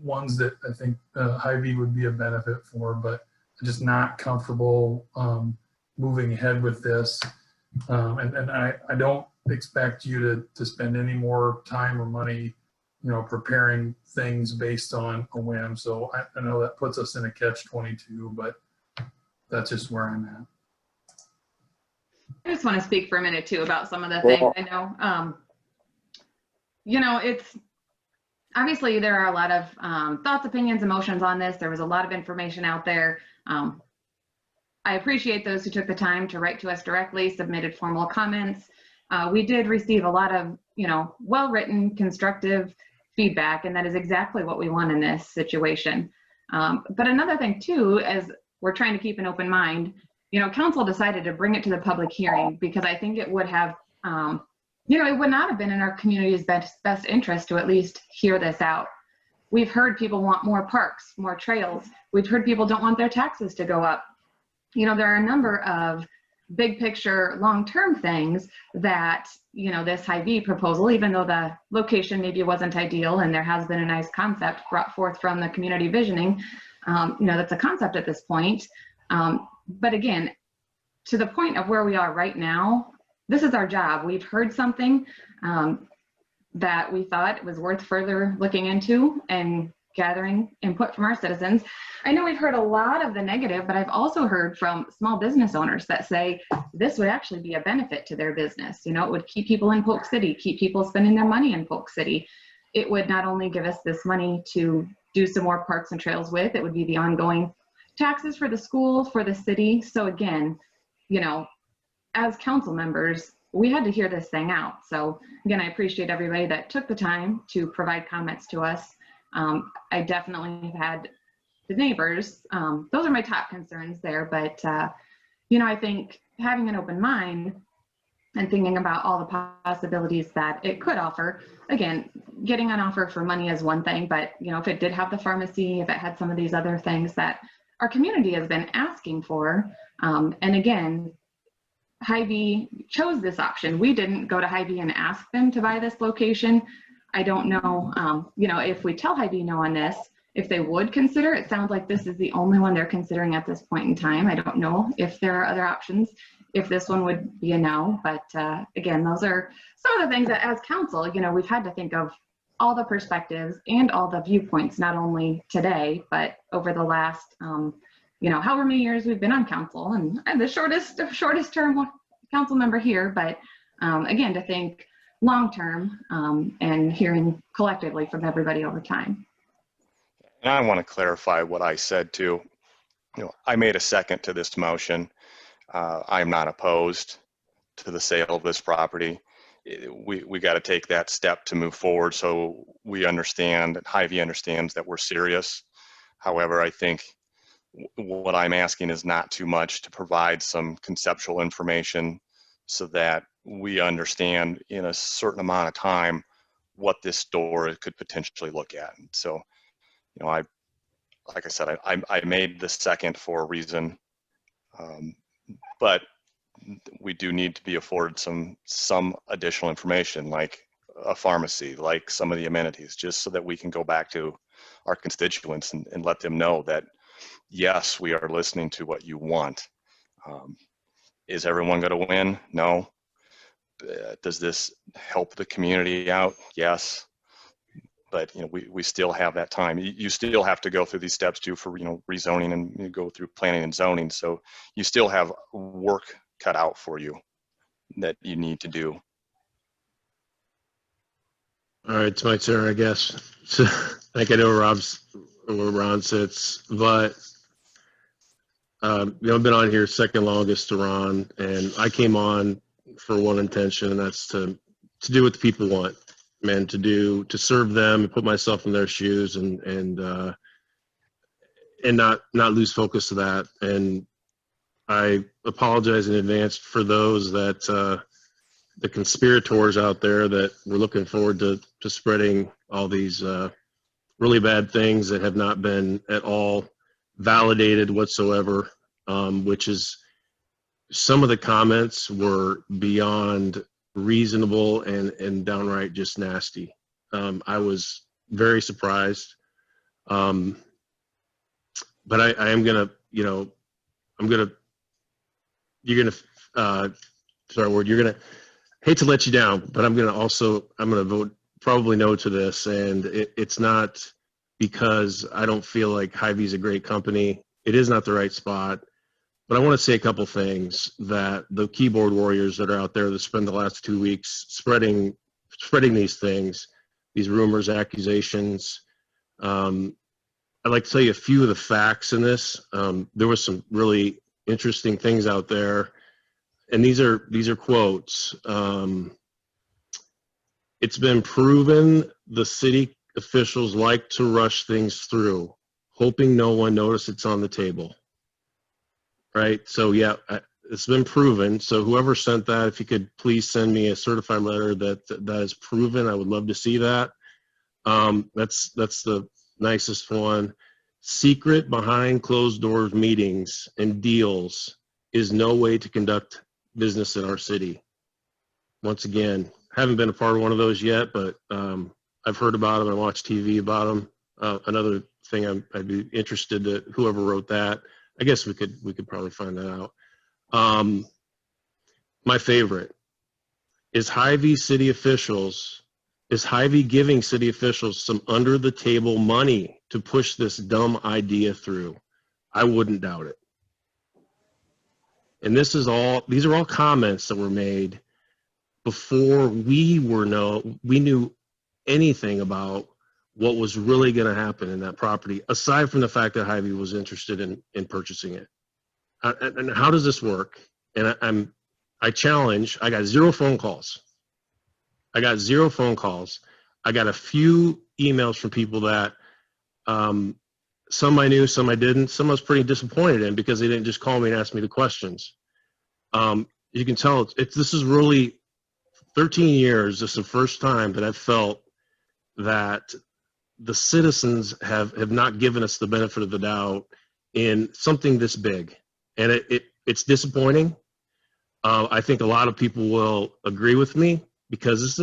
ones that I think Hy-Vee would be a benefit for, but I'm just not comfortable moving ahead with this. And I don't expect you to spend any more time or money, preparing things based on a whim. So I know that puts us in a catch-22, but that's just where I'm at. I just want to speak for a minute too about some of the things. I know, it's obviously there are a lot of thoughts, opinions, emotions on this. There was a lot of information out there. I appreciate those who took the time to write to us directly, submitted formal comments. We did receive a lot of, well-written, constructive feedback, and that is exactly what we want in this situation. But another thing too, as we're trying to keep an open mind, council decided to bring it to the public hearing because I think it would have, it would not have been in our community's best interest to at least hear this out. We've heard people want more parks, more trails. We've heard people don't want their taxes to go up. There are a number of big picture, long-term things that, this Hy-Vee proposal, even though the location maybe wasn't ideal and there has been a nice concept brought forth from the community visioning, that's a concept at this point. But again, to the point of where we are right now, this is our job. We've heard something that we thought was worth further looking into and gathering input from our citizens. I know we've heard a lot of the negative, but I've also heard from small business owners that say this would actually be a benefit to their business. It would keep people in Polk City, keep people spending their money in Polk City. It would not only give us this money to do some more parks and trails with, it would be the ongoing taxes for the school, for the city. So again, as council members, we had to hear this thing out. So again, I appreciate everybody that took the time to provide comments to us. I definitely have had the neighbors. Those are my top concerns there. But, I think having an open mind and thinking about all the possibilities that it could offer, again, getting an offer for money is one thing, but, if it did have the pharmacy, if it had some of these other things that our community has been asking for, and again, Hy-Vee chose this option. We didn't go to Hy-Vee and ask them to buy this location. I don't know, if we tell Hy-Vee no on this, if they would consider, it sounds like this is the only one they're considering at this point in time. I don't know if there are other options, if this one would be a no, but again, those are some of the things that as council, we've had to think of all the perspectives and all the viewpoints, not only today, but over the last, however many years we've been on council, and I'm the shortest term council member here, but again, to think long-term and hearing collectively from everybody over time. And I want to clarify what I said too. I made a second to this motion. I am not opposed to the sale of this property. We got to take that step to move forward so we understand, that Hy-Vee understands that we're serious. However, I think what I'm asking is not too much, to provide some conceptual information so that we understand in a certain amount of time what this store could potentially look at. So, like I said, I made the second for a reason, but we do need to be afforded some additional information, like a pharmacy, like some of the amenities, just so that we can go back to our constituents and let them know that, yes, we are listening to what you want. Is everyone going to win? No. Does this help the community out? Yes. But we still have that time. You still have to go through these steps too for rezoning, and you go through planning and zoning. So you still have work cut out for you that you need to do. All right, it's my turn, I guess. So I think I know where Ron sits, but I've been on here second longest to Ron, and I came on for one intention, and that's to do what the people want, and to serve them and put myself in their shoes, and not lose focus of that. And I apologize in advance for those that the conspirators out there that were looking forward to spreading all these really bad things that have not been at all validated whatsoever. which is some of the comments were beyond reasonable and downright just nasty. I was very surprised. But I am gonna, you know, you're gonna, hate to let you down, but I'm gonna vote probably no to this. And it's not because I don't feel like Hy-Vee's a great company. It is not the right spot. But I want to say a couple things that the keyboard warriors that are out there that spend the last 2 weeks spreading these things, these rumors, accusations. I'd like to tell you a few of the facts in this. There was some really interesting things out there, and these are quotes. It's been proven the city officials like to rush things through, hoping no one notices it's on the table. Right? So yeah, it's been proven. So whoever sent that, if you could please send me a certified letter that is proven, I would love to see that. That's the nicest one. Secret behind closed doors meetings and deals is no way to conduct business in our city. Once again, haven't been a part of one of those yet, but I've heard about them. I watched TV about them. Another thing I'd be interested to whoever wrote that. I guess we could probably find that out. My favorite is Hy-Vee giving city officials some under the table money to push this dumb idea through. I wouldn't doubt it. And these are all comments that were made before we knew anything about what was really going to happen in that property, aside from the fact that Hy-Vee was interested in purchasing it. And how does this work? And I challenge, I got 0 phone calls. I got a few emails from people that some I knew, some I didn't. Some I was pretty disappointed in because they didn't just call me and ask me the questions. You can tell this is really 13 years. This is the first time that I've felt that the citizens have not given us the benefit of the doubt in something this big. And it's disappointing. I think a lot of people will agree with me because this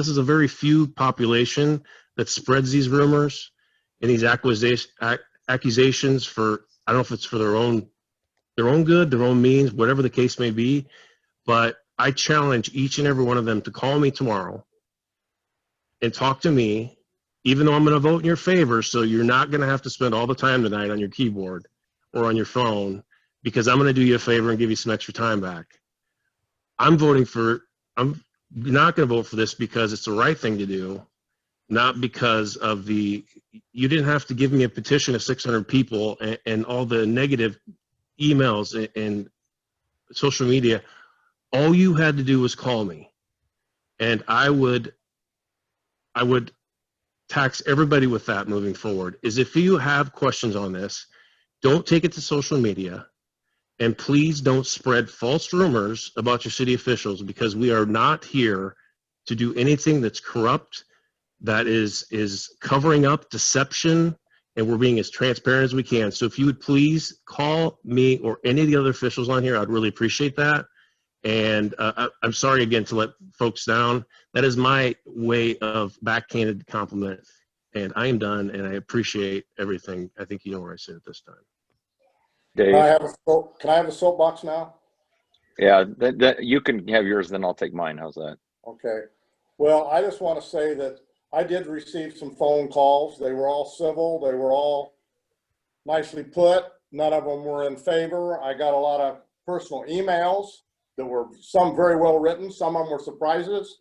is a very few population that spreads these rumors and these accusations for, I don't know if it's for their own good, their own means, whatever the case may be. But I challenge each and every one of them to call me tomorrow and talk to me, even though I'm going to vote in your favor. So you're not going to have to spend all the time tonight on your keyboard or on your phone, because I'm going to do you a favor and give you some extra time back. I'm not going to vote for this because it's the right thing to do, not because of you didn't have to give me a petition of 600 people and all the negative emails and social media. All you had to do was call me, and I would tax everybody with that moving forward. Is if you have questions on this, don't take it to social media, and please don't spread false rumors about your city officials, because we are not here to do anything that's corrupt, that is covering up deception, and we're being as transparent as we can. So if you would please call me or any of the other officials on here, I'd really appreciate that. And I'm sorry again to let folks down. That is my way of backhanded compliment. And I am done, and I appreciate everything. I think you know where I sit at this time. Dave? Can I have a soapbox now? Yeah, you can have yours, then I'll take mine. How's that? Okay. Well, I just want to say that I did receive some phone calls. They were all civil. They were all nicely put. None of them were in favor. I got a lot of personal emails that were some very well written. Some of them were surprises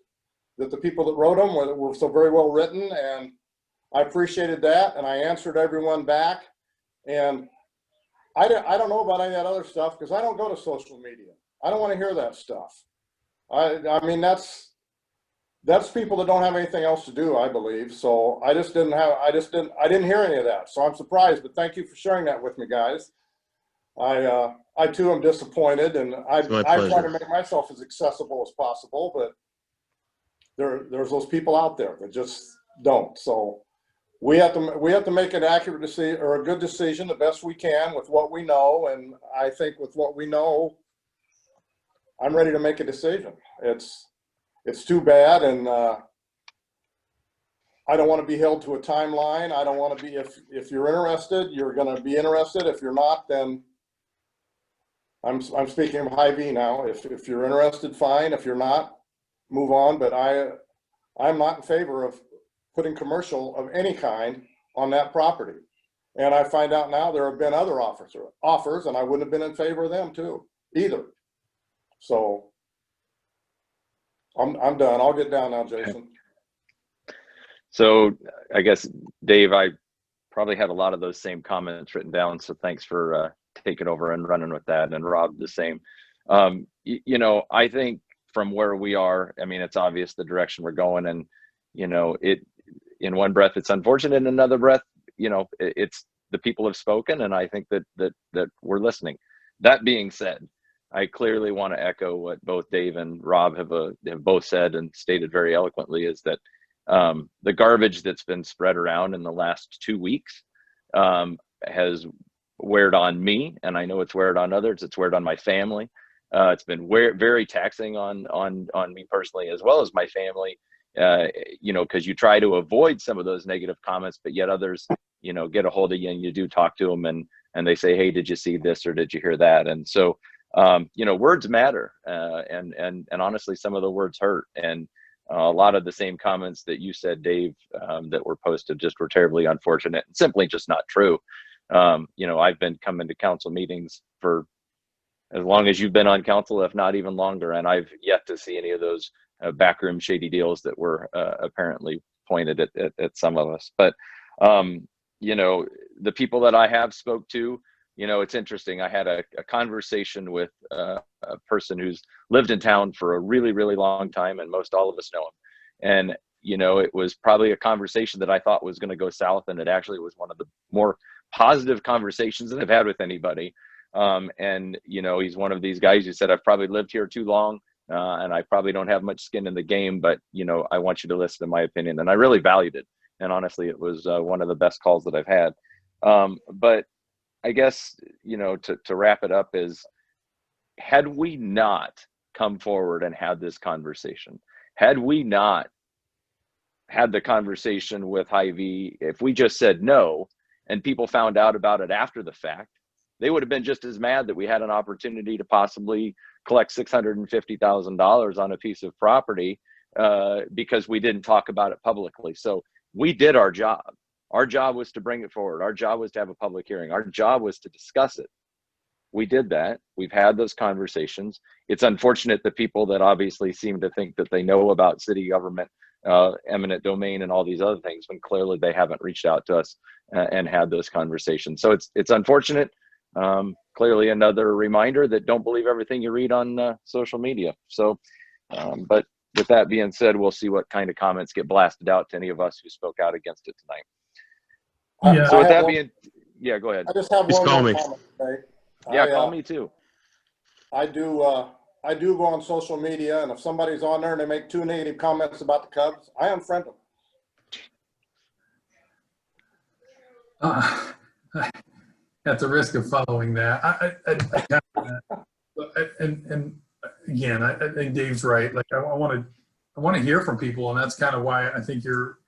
that the people that wrote them were so very well written, and I appreciated that, and I answered everyone back. And I don't know about any of that other stuff because I don't go to social media. I don't want to hear that stuff. I mean, that's people that don't have anything else to do, I believe. So I didn't hear any of that. So I'm surprised, but thank you for sharing that with me, guys. I too am disappointed, and I try to make myself as accessible as possible, but there's those people out there that just don't. So we have to make an accurate decision or a good decision the best we can with what we know. And I think with what we know, I'm ready to make a decision. It's too bad. And, I don't want to be held to a timeline. I don't want to be, if you're interested, you're going to be interested. If you're not, then I'm speaking of Hy-Vee now. If you're interested, fine. If you're not, move on. But I'm not in favor of putting commercial of any kind on that property. And I find out now there have been other offers, and I wouldn't have been in favor of them too, either. So I'm done. I'll get down now, Jason. So I guess, Dave, I probably had a lot of those same comments written down. So thanks for taking over and running with that. And Rob, the same. You know, I think from where we are, I mean, it's obvious the direction we're going. And, you know, in one breath, it's unfortunate. In another breath, you know, it's the people have spoken. And I think that we're listening. That being said, I clearly want to echo what both Dave and Rob have both said and stated very eloquently, is that the garbage that's been spread around in the last 2 weeks has weared on me, and I know it's weared on others. It's weared on my family. It's been very taxing on me personally, as well as my family. You know, because you try to avoid some of those negative comments, but yet others, you know, get a hold of you and you do talk to them, and they say, hey, did you see this or did you hear that? And so, you know, words matter, and honestly, some of the words hurt. And a lot of the same comments that you said, Dave, that were posted just were terribly unfortunate and simply just not true. You know, I've been coming to council meetings for as long as you've been on council, if not even longer, and I've yet to see any of those backroom shady deals that were apparently pointed at some of us. But, you know, the people that I have spoke to, you know, it's interesting. I had a conversation with a person who's lived in town for a really, really long time, and most all of us know him. And, you know, it was probably a conversation that I thought was going to go south, and it actually was one of the more positive conversations that I've had with anybody. And, you know, he's one of these guys who said, I've probably lived here too long, and I probably don't have much skin in the game, but, you know, I want you to listen to my opinion. And I really valued it. And honestly, it was one of the best calls that I've had. But I guess, you know, to wrap it up is, had we not come forward and had this conversation, had we not had the conversation with Hy-Vee, if we just said no and people found out about it after the fact, they would have been just as mad that we had an opportunity to possibly collect $650,000 on a piece of property because we didn't talk about it publicly. So we did our job. Our job was to bring it forward. Our job was to have a public hearing. Our job was to discuss it. We did that. We've had those conversations. It's unfortunate that people that obviously seem to think that they know about city government, eminent domain, and all these other things, when clearly they haven't reached out to us and had those conversations. So it's unfortunate. Clearly another reminder that don't believe everything you read on social media. So, but with that being said, we'll see what kind of comments get blasted out to any of us who spoke out against it tonight. Yeah. So with that being, yeah, go ahead. I just have Just one call more me. comment, okay? Yeah, call me too. I do go on social media, and if somebody's on there and they make 2 negative comments about the Cubs, I unfriend them. At the risk of following that, and again, I think Dave's right. Like, I want to hear from people, and that's kind of why I think you're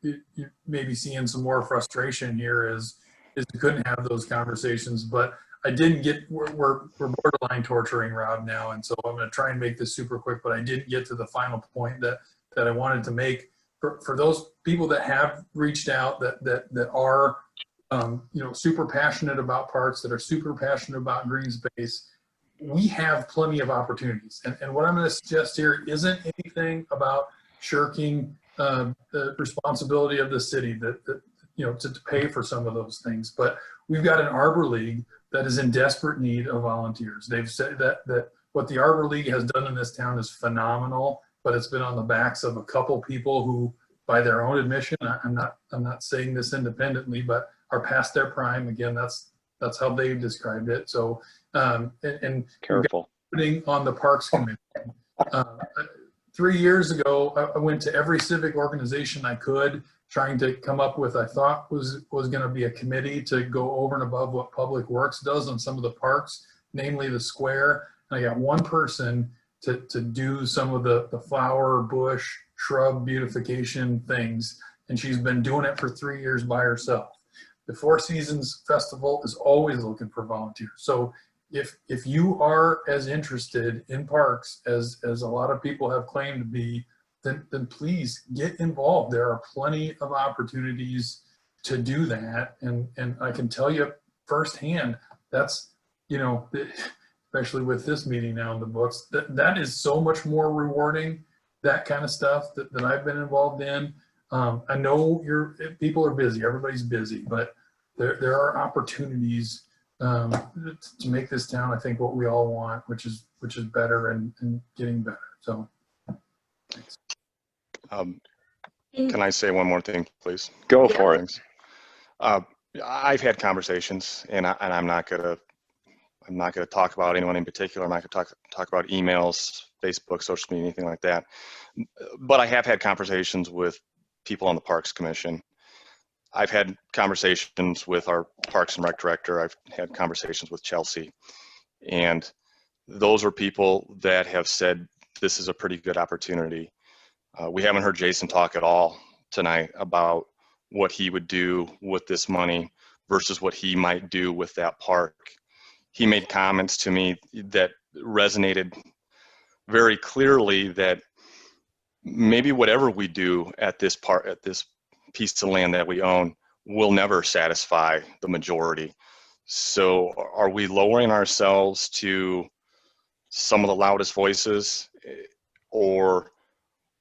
maybe seeing some more frustration here. Is we couldn't have those conversations, but I didn't get. We're borderline torturing Rob now, and so I'm going to try and make this super quick. But I didn't get to the final point that I wanted to make for those people that have reached out that are. You know, super passionate about parks, that are super passionate about green space. We have plenty of opportunities. And what I'm going to suggest here isn't anything about shirking the responsibility of the city that you know, to pay for some of those things. But we've got an Arbor League that is in desperate need of volunteers. They've said that what the Arbor League has done in this town is phenomenal, but it's been on the backs of a couple people who, by their own admission, I'm not saying this independently, but are past their prime. Again, that's how they've described it. So, and careful putting on the Parks Committee, 3 years ago, I went to every civic organization I could, trying to come up with, I thought was going to be a committee to go over and above what Public Works does on some of the parks, namely the square. And I got one person to do some of the flower, bush, shrub beautification things. And she's been doing it for 3 years by herself. The Four Seasons Festival is always looking for volunteers. So if you are as interested in parks as a lot of people have claimed to be, then please get involved. There are plenty of opportunities to do that. And I can tell you firsthand, that's, you know, especially with this meeting now in the books, that is so much more rewarding, that kind of stuff that I've been involved in. I know people are busy, everybody's busy, but there are opportunities to make this town, I think, what we all want, which is better and getting better. So thanks. Can I say one more thing, please? Go for it. I've had conversations, and I'm not gonna talk about anyone in particular. I'm not gonna talk about emails, Facebook, social media, anything like that. But I have had conversations with people on the Parks Commission. I've had conversations with our Parks and Rec director. I've had conversations with Chelsea, and those are people that have said this is a pretty good opportunity. We haven't heard Jason talk at all tonight about what he would do with this money versus what he might do with that park. He made comments to me that resonated very clearly, that maybe whatever we do at this piece of land that we own will never satisfy the majority. So are we lowering ourselves to some of the loudest voices, or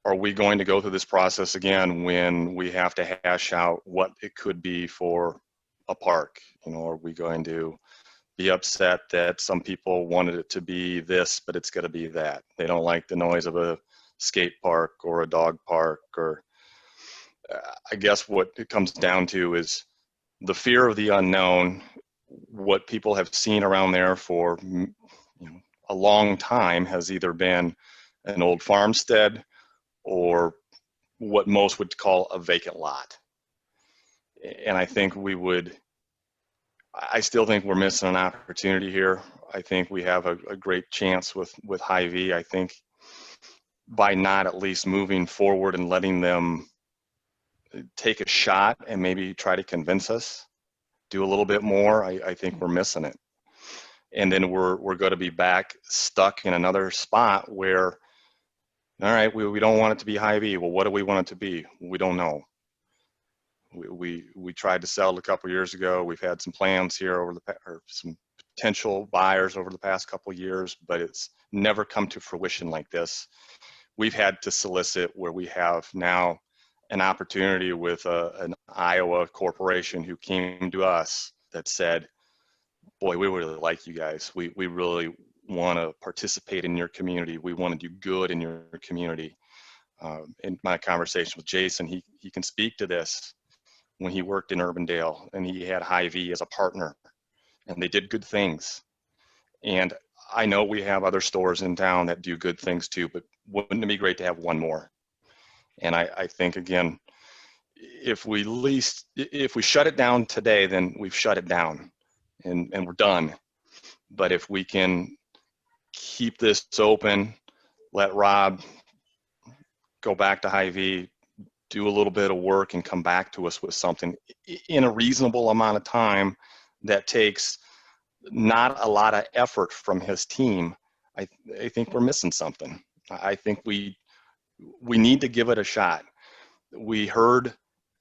are we going to go through this process again when we have to hash out what it could be for a park? You know, are we going to be upset that some people wanted it to be this, but it's going to be that? They don't like the noise of a skate park or a dog park, or I guess what it comes down to is the fear of the unknown. What people have seen around there for a long time has either been an old farmstead or what most would call a vacant lot. And I think I still think we're missing an opportunity here. I think we have a great chance with Hy-Vee. I think by not at least moving forward and letting them take a shot and maybe try to convince us, do a little bit more, I think we're missing it. And then we're going to be back stuck in another spot where, all right, we don't want it to be Hy-Vee. Well, what do we want it to be? We don't know. We tried to sell it a couple of years ago. We've had some plans here or some potential buyers over the past couple of years, but it's never come to fruition like this. We've had to solicit where we have now an opportunity with an Iowa corporation who came to us that said, boy, we really like you guys. We really want to participate in your community. We want to do good in your community. In my conversation with Jason, he can speak to this. When he worked in Urbandale and he had Hy-Vee as a partner, and they did good things. And I know we have other stores in town that do good things too, but wouldn't it be great to have one more? And I think, again, if we shut it down today, then we've shut it down and we're done. But if we can keep this open, let Rob go back to Hy-Vee, do a little bit of work and come back to us with something in a reasonable amount of time that takes not a lot of effort from his team, I think we're missing something. I think we need to give it a shot. We heard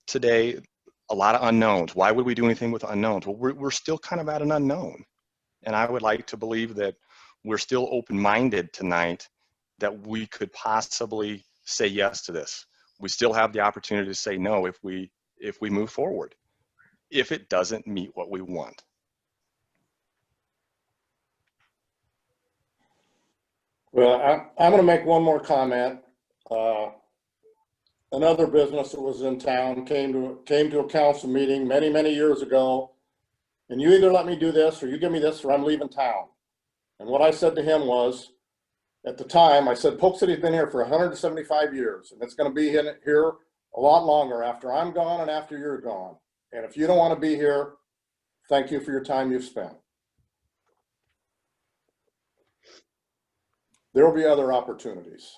today a lot of unknowns. Why would we do anything with unknowns? Well, we're still kind of at an unknown. And I would like to believe that we're still open-minded tonight, that we could possibly say yes to this. We still have the opportunity to say no if we move forward, if it doesn't meet what we want. Well, I'm going to make one more comment. Another business that was in town came to a council meeting many years ago, and you either let me do this or you give me this or I'm leaving town. And what I said to him was, At the time, I said, Polk City's been here for 175 years, and it's gonna be here a lot longer after I'm gone and after you're gone. And if you don't wanna be here, thank you for your time you've spent. There will be other opportunities.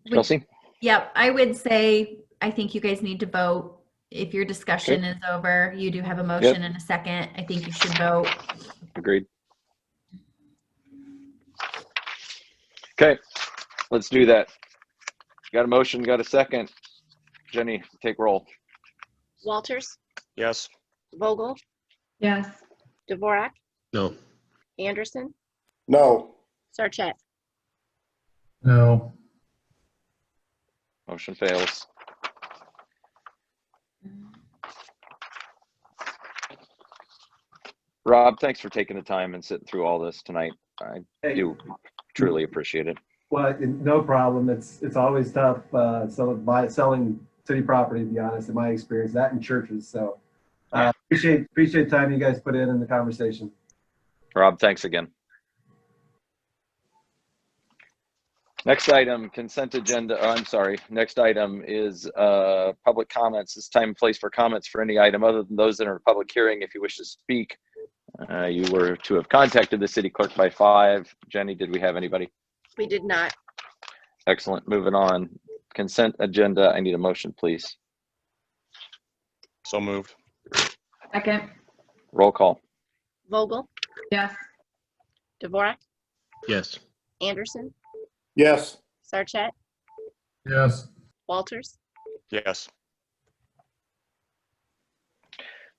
Chelsea? Yep, I would say, I think you guys need to vote. If your discussion is over, you do have a motion and a second. I think you should vote. Agreed. Okay, let's do that. Got a motion, got a second. Jenny, take roll. Walters, Yes. Vogel, Yes. Dvorak, No. Anderson, No. Sarchet. No. Motion fails. Rob, thanks for taking the time and sitting through all this tonight. I do truly appreciate it. Well, no problem. It's always tough selling city property, to be honest, in my experience, that in churches. So appreciate the time you guys put in the conversation. Rob, thanks again. Next item, consent agenda. Oh, I'm sorry. Next item is public comments. It's time and place for comments for any item other than those that are in a public hearing. If you wish to speak, you were to have contacted the city clerk by 5. Jenny, did we have anybody? We did not. Excellent. Moving on. Consent agenda. I need a motion, please. So moved. Second. Roll call. Vogel, Yes. Dvorak, Yes. Anderson, Yes. Sarchet, Yes. Walters. Yes.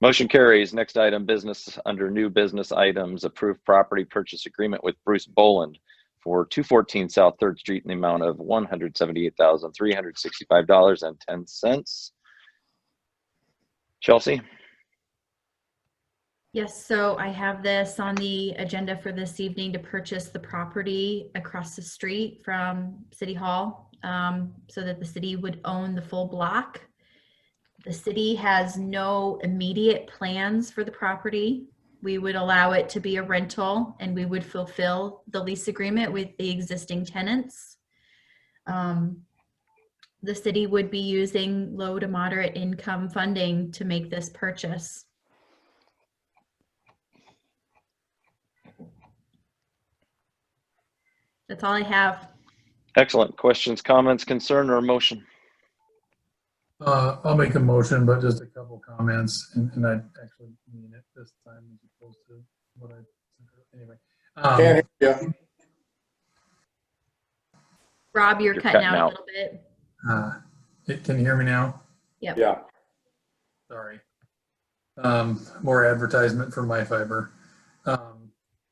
Motion carries. Next item, business under new business items, approved property purchase agreement with Bruce Boland for 214 South 3rd Street in the amount of $178,365.10. Chelsea? Yes, so I have this on the agenda for this evening to purchase the property across the street from City Hall, so that the city would own the full block. The city has no immediate plans for the property. We would allow it to be a rental and we would fulfill the lease agreement with the existing tenants. The city would be using low to moderate income funding to make this purchase. That's all I have. Excellent. Questions, comments, concern, or motion? I'll make a motion, but just a couple comments, and I actually mean it this time as opposed to what I anyway. Can't hear you. Rob, you're cutting out a little bit. Can you hear me now? Yep. Yeah. Sorry. More advertisement for my fiber.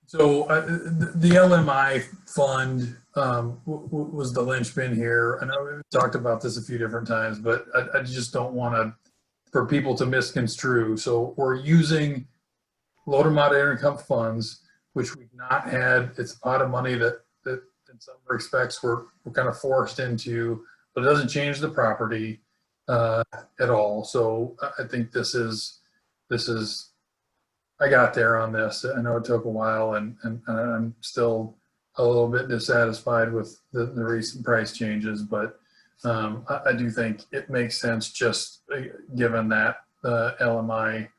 So the LMI fund was the linchpin here. I know we've talked about this a few different times, but I just don't want for people to misconstrue. So we're using low to moderate income funds, which we've not had. It's a pot of money that in some respects we're kind of forced into, but it doesn't change the property at all. So I think this is I got there on this. I know it took a while, and I'm still a little bit dissatisfied with the recent price changes, but I do think it makes sense just given that LMI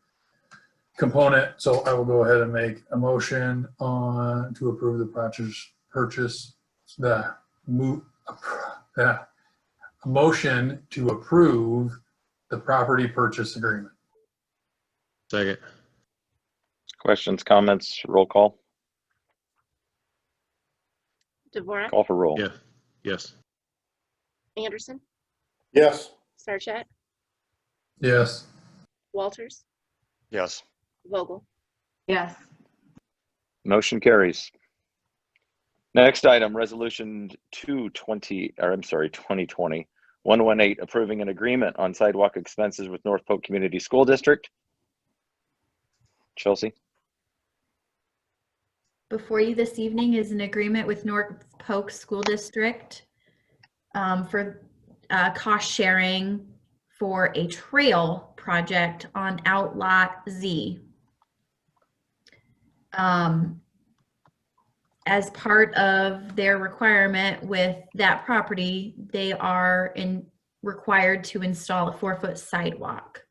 component. So I will go ahead and make a motion to approve the motion to approve the property purchase agreement. Second. Questions, comments, roll call. Dvorak, Call for roll. Yeah. Yes. Anderson, Yes. Sarchet, Yes. Walters, Yes. Vogel. Yes. Motion carries. Next item, resolution 2020-118, approving an agreement on sidewalk expenses with North Polk Community School District. Chelsea? Before you this evening is an agreement with North Polk School District for cost sharing for a trail project on Outlot Z. as part of their requirement with that property, they are required to install a 4-foot sidewalk.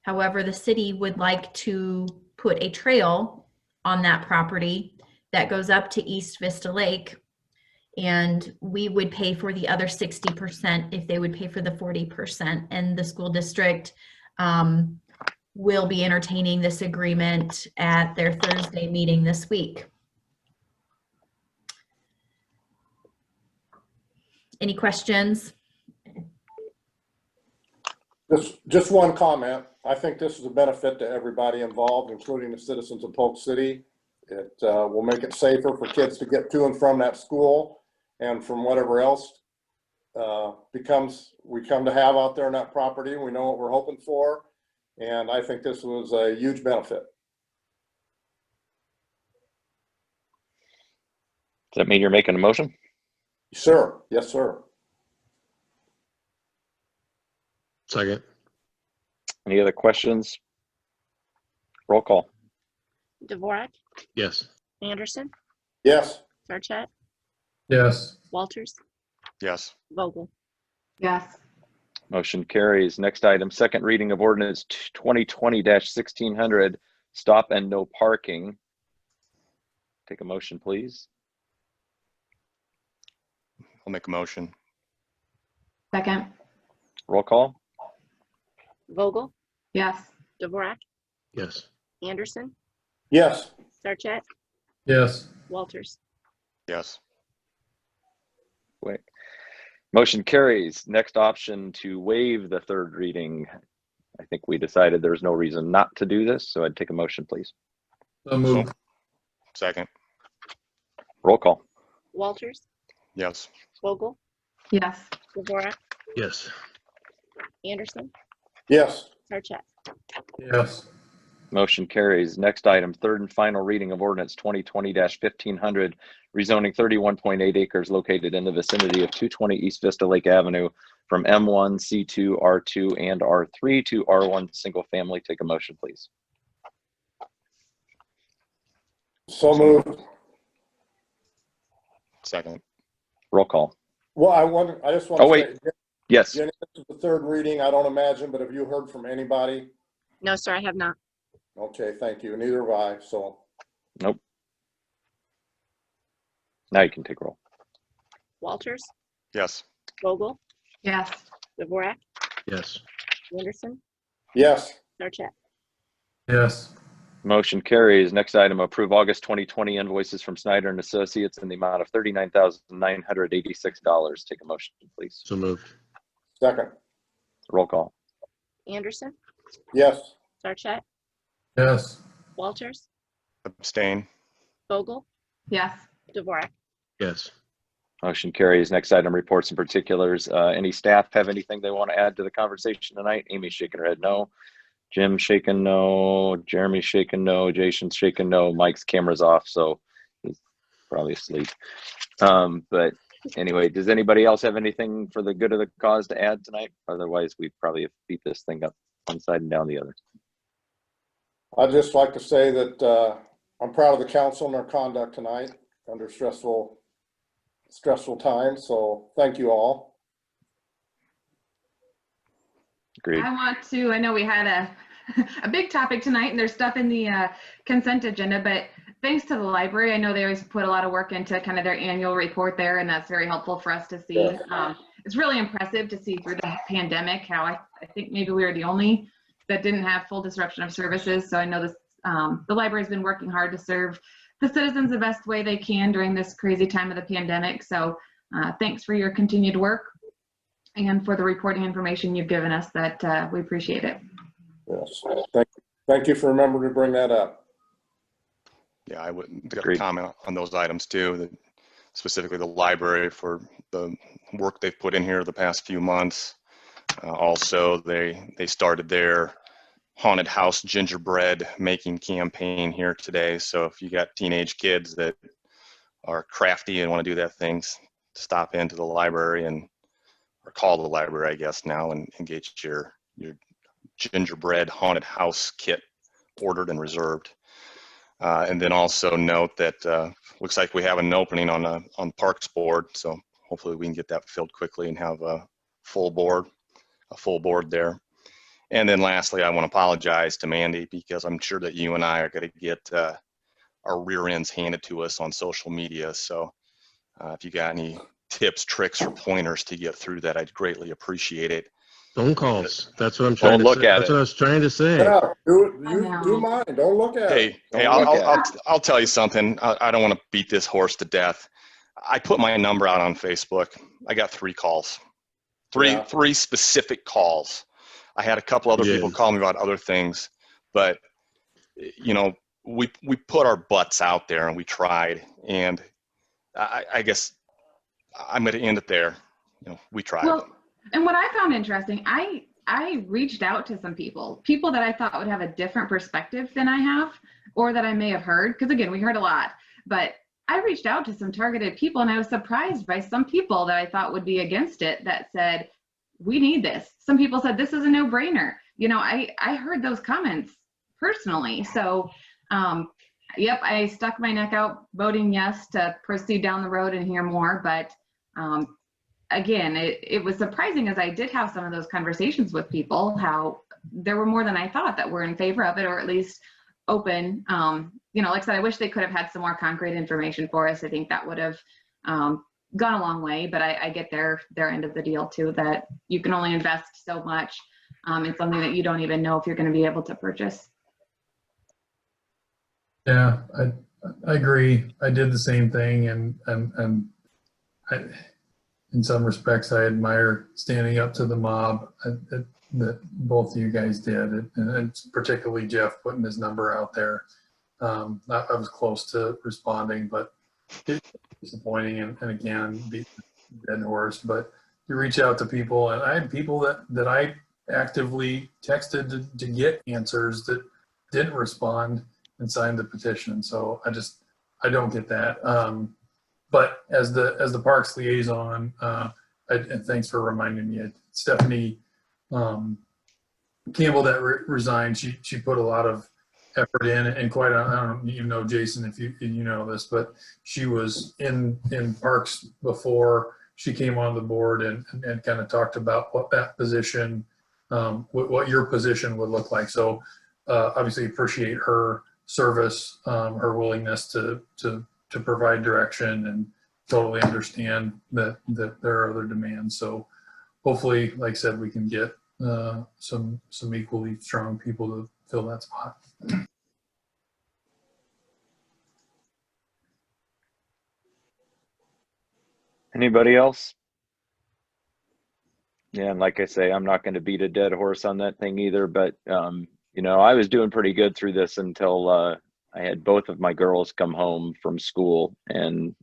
However, the city would like to put a trail on that property that goes up to East Vista Lake, and we would pay for the other 60% if they would pay for the 40%. And the school district will be entertaining this agreement at their Thursday meeting this week. Any questions? Just one comment. I think this is a benefit to everybody involved, including the citizens of Polk City. It will make it safer for kids to get to and from that school and from whatever else we come to have out there on that property. We know what we're hoping for, and I think this was a huge benefit. Does that mean you're making a motion? Sure. Yes, sir. Second. Any other questions? Roll call. Dvorak, Yes. Anderson, Yes. Sarchet, Yes. Walters, Yes. Vogel. Yes. Motion carries. Next item, second reading of ordinance 2020-1600, stop and no parking. Take a motion, please. I'll make a motion. Second. Roll call. Vogel, Yes. Dvorak, Yes. Anderson, Yes. Sarchet, Yes. Walters. Yes. Wait. Motion carries. Next option, to waive the third reading. I think we decided there's no reason not to do this, so I'd take a motion, please. So moved. Second. Roll call. Walters, Yes. Vogel, Yes. Dvorak, Yes. Anderson, Yes. Sarchet. Yes. Motion carries. Next item, third and final reading of ordinance 2020-1500, rezoning 31.8 acres located in the vicinity of 220 East Vista Lake Avenue from M1, C2, R2, and R3 to R1 single family. Take a motion, please. So moved. Second. Roll call. Well, I just want Oh, to wait. say, Yes. Jenny, this is the third reading, I don't imagine, but have you heard from anybody? No, sir, I have not. Okay, thank you. Neither have I, so. Nope. Now you can take roll. Walters, Yes. Vogel, Yes. Dvorak, Yes. Anderson, Yes. Sarchet. Yes. Motion carries. Next item, approve August 2020 invoices from Snyder and Associates in the amount of $39,986. Take a motion, please. So moved. Second. Roll call. Anderson, Yes. Sarchet, Yes. Walters, Abstain. Vogel, Yes. Dvorak. Yes. Motion carries. Next item, reports and particulars. Any staff have anything they want to add to the conversation tonight? Amy's shaking her head no. Jim's shaking no. Jeremy's shaking no. Jason's shaking no. Mike's camera's off, so he's probably asleep. But anyway, does anybody else have anything for the good of the cause to add tonight? Otherwise, we probably have beat this thing up one side and down the other. I'd just like to say that I'm proud of the council and their conduct tonight under stressful times. So thank you all. Agreed. I know we had a big topic tonight and there's stuff in the consent agenda, but thanks to the library, I know they always put a lot of work into kind of their annual report there, and that's very helpful for us to see. Yeah. It's really impressive to see through the pandemic how I think maybe we were the only that didn't have full disruption of services. So I know this the library's been working hard to serve the citizens the best way they can during this crazy time of the pandemic. So thanks for your continued work and for the reporting information you've given us. That we appreciate it. Yes. Thank you for remembering to bring that up. Yeah, I would comment on those items too, specifically the library for the work they've put in here the past few months. Also, they started their haunted house gingerbread making campaign here today. So if you got teenage kids that are crafty and want to do that things, stop into the library or call the library, I guess now, and get your gingerbread haunted house kit ordered and reserved. And then also note that looks like we have an opening on Parks Board, so hopefully we can get that filled quickly and have a full board there. And then lastly, I want to apologize to Mandy, because I'm sure that you and I are going to get our rear ends handed to us on social media. So if you got any tips, tricks, or pointers to get through that, I'd greatly appreciate it. Phone calls. That's what I'm trying to say. That's what I was trying to say. Yeah, do mine. Don't look at it. Hey, I'll tell you something. I don't want to beat this horse to death. I put my number out on Facebook. I got 3 calls, three specific calls. I had a couple other people call me about other things, but you know, we put our butts out there and we tried, and I guess I'm going to end it there. You know, we tried. Well, and what I found interesting, I reached out to some people that I thought would have a different perspective than I have, or that I may have heard, because again, we heard a lot, but I reached out to some targeted people, and I was surprised by some people that I thought would be against it that said, we need this. Some people said this is a no-brainer. You know, I heard those comments personally. So, yep, I stuck my neck out voting yes to proceed down the road and hear more. But again, it was surprising, as I did have some of those conversations with people, how there were more than I thought that were in favor of it, or at least open. You know, like I said, I wish they could have had some more concrete information for us. I think that would have gone a long way, but I get their end of the deal too, that you can only invest so much in something that you don't even know if you're going to be able to purchase. Yeah, I agree. I did the same thing, and I, in some respects, I admire standing up to the mob that both of you guys did, and particularly Jeff putting his number out there. I was close to responding, but it's disappointing, and again, beat the dead horse. But you reach out to people, and I had people that I actively texted to get answers that didn't respond and signed the petition. So I don't get that. But as the parks liaison, and thanks for reminding me, Stephanie Campbell that resigned, she put a lot of effort in, and quite, I don't even know, Jason, if you know this, but she was in parks before she came on the board, and kind of talked about what that position, what your position would look like. So obviously appreciate her service, her willingness to provide direction, and totally understand that there are other demands. So hopefully, like I said, we can get some equally strong people to fill that spot. Anybody else? Yeah, and like I say, I'm not going to beat a dead horse on that thing either, but you know, I was doing pretty good through this until I had both of my girls come home from school, and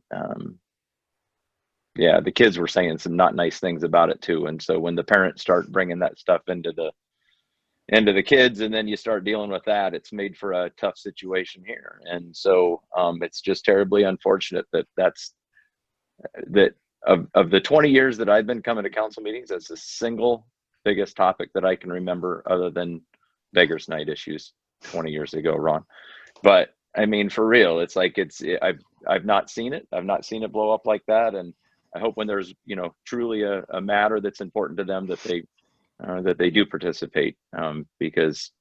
yeah, the kids were saying some not nice things about it too. And so when the parents start bringing that stuff into the kids, and then you start dealing with that, it's made for a tough situation here. And so it's just terribly unfortunate that of the 20 years that I've been coming to council meetings, that's the single biggest topic that I can remember, other than Beggars Night issues 20 years ago, Ron. But I mean, for real, it's like I've not seen it. I've not seen it blow up like that. And I hope when there's, you know, truly a matter that's important to them, that they do participate, because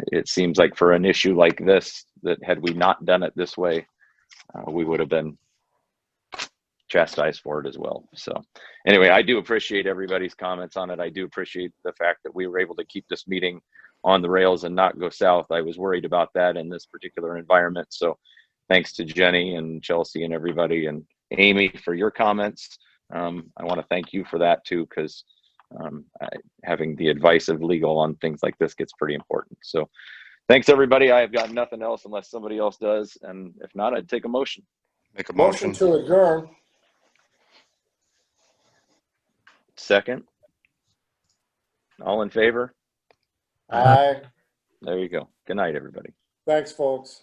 it seems like for an issue like this, that had we not done it this way, we would have been chastised for it as well. So anyway, I do appreciate everybody's comments on it. I do appreciate the fact that we were able to keep this meeting on the rails and not go south. I was worried about that in this particular environment. So thanks to Jenny and Chelsea and everybody, and Amy for your comments. I want to thank you for that too, because having the advice of legal on things like this gets pretty important. So thanks everybody. I have got nothing else unless somebody else does. And if not, I'd take a motion. Make a Motion to adjourn. Second. All in favor? Aye. There you go. Good night, everybody. Thanks, folks.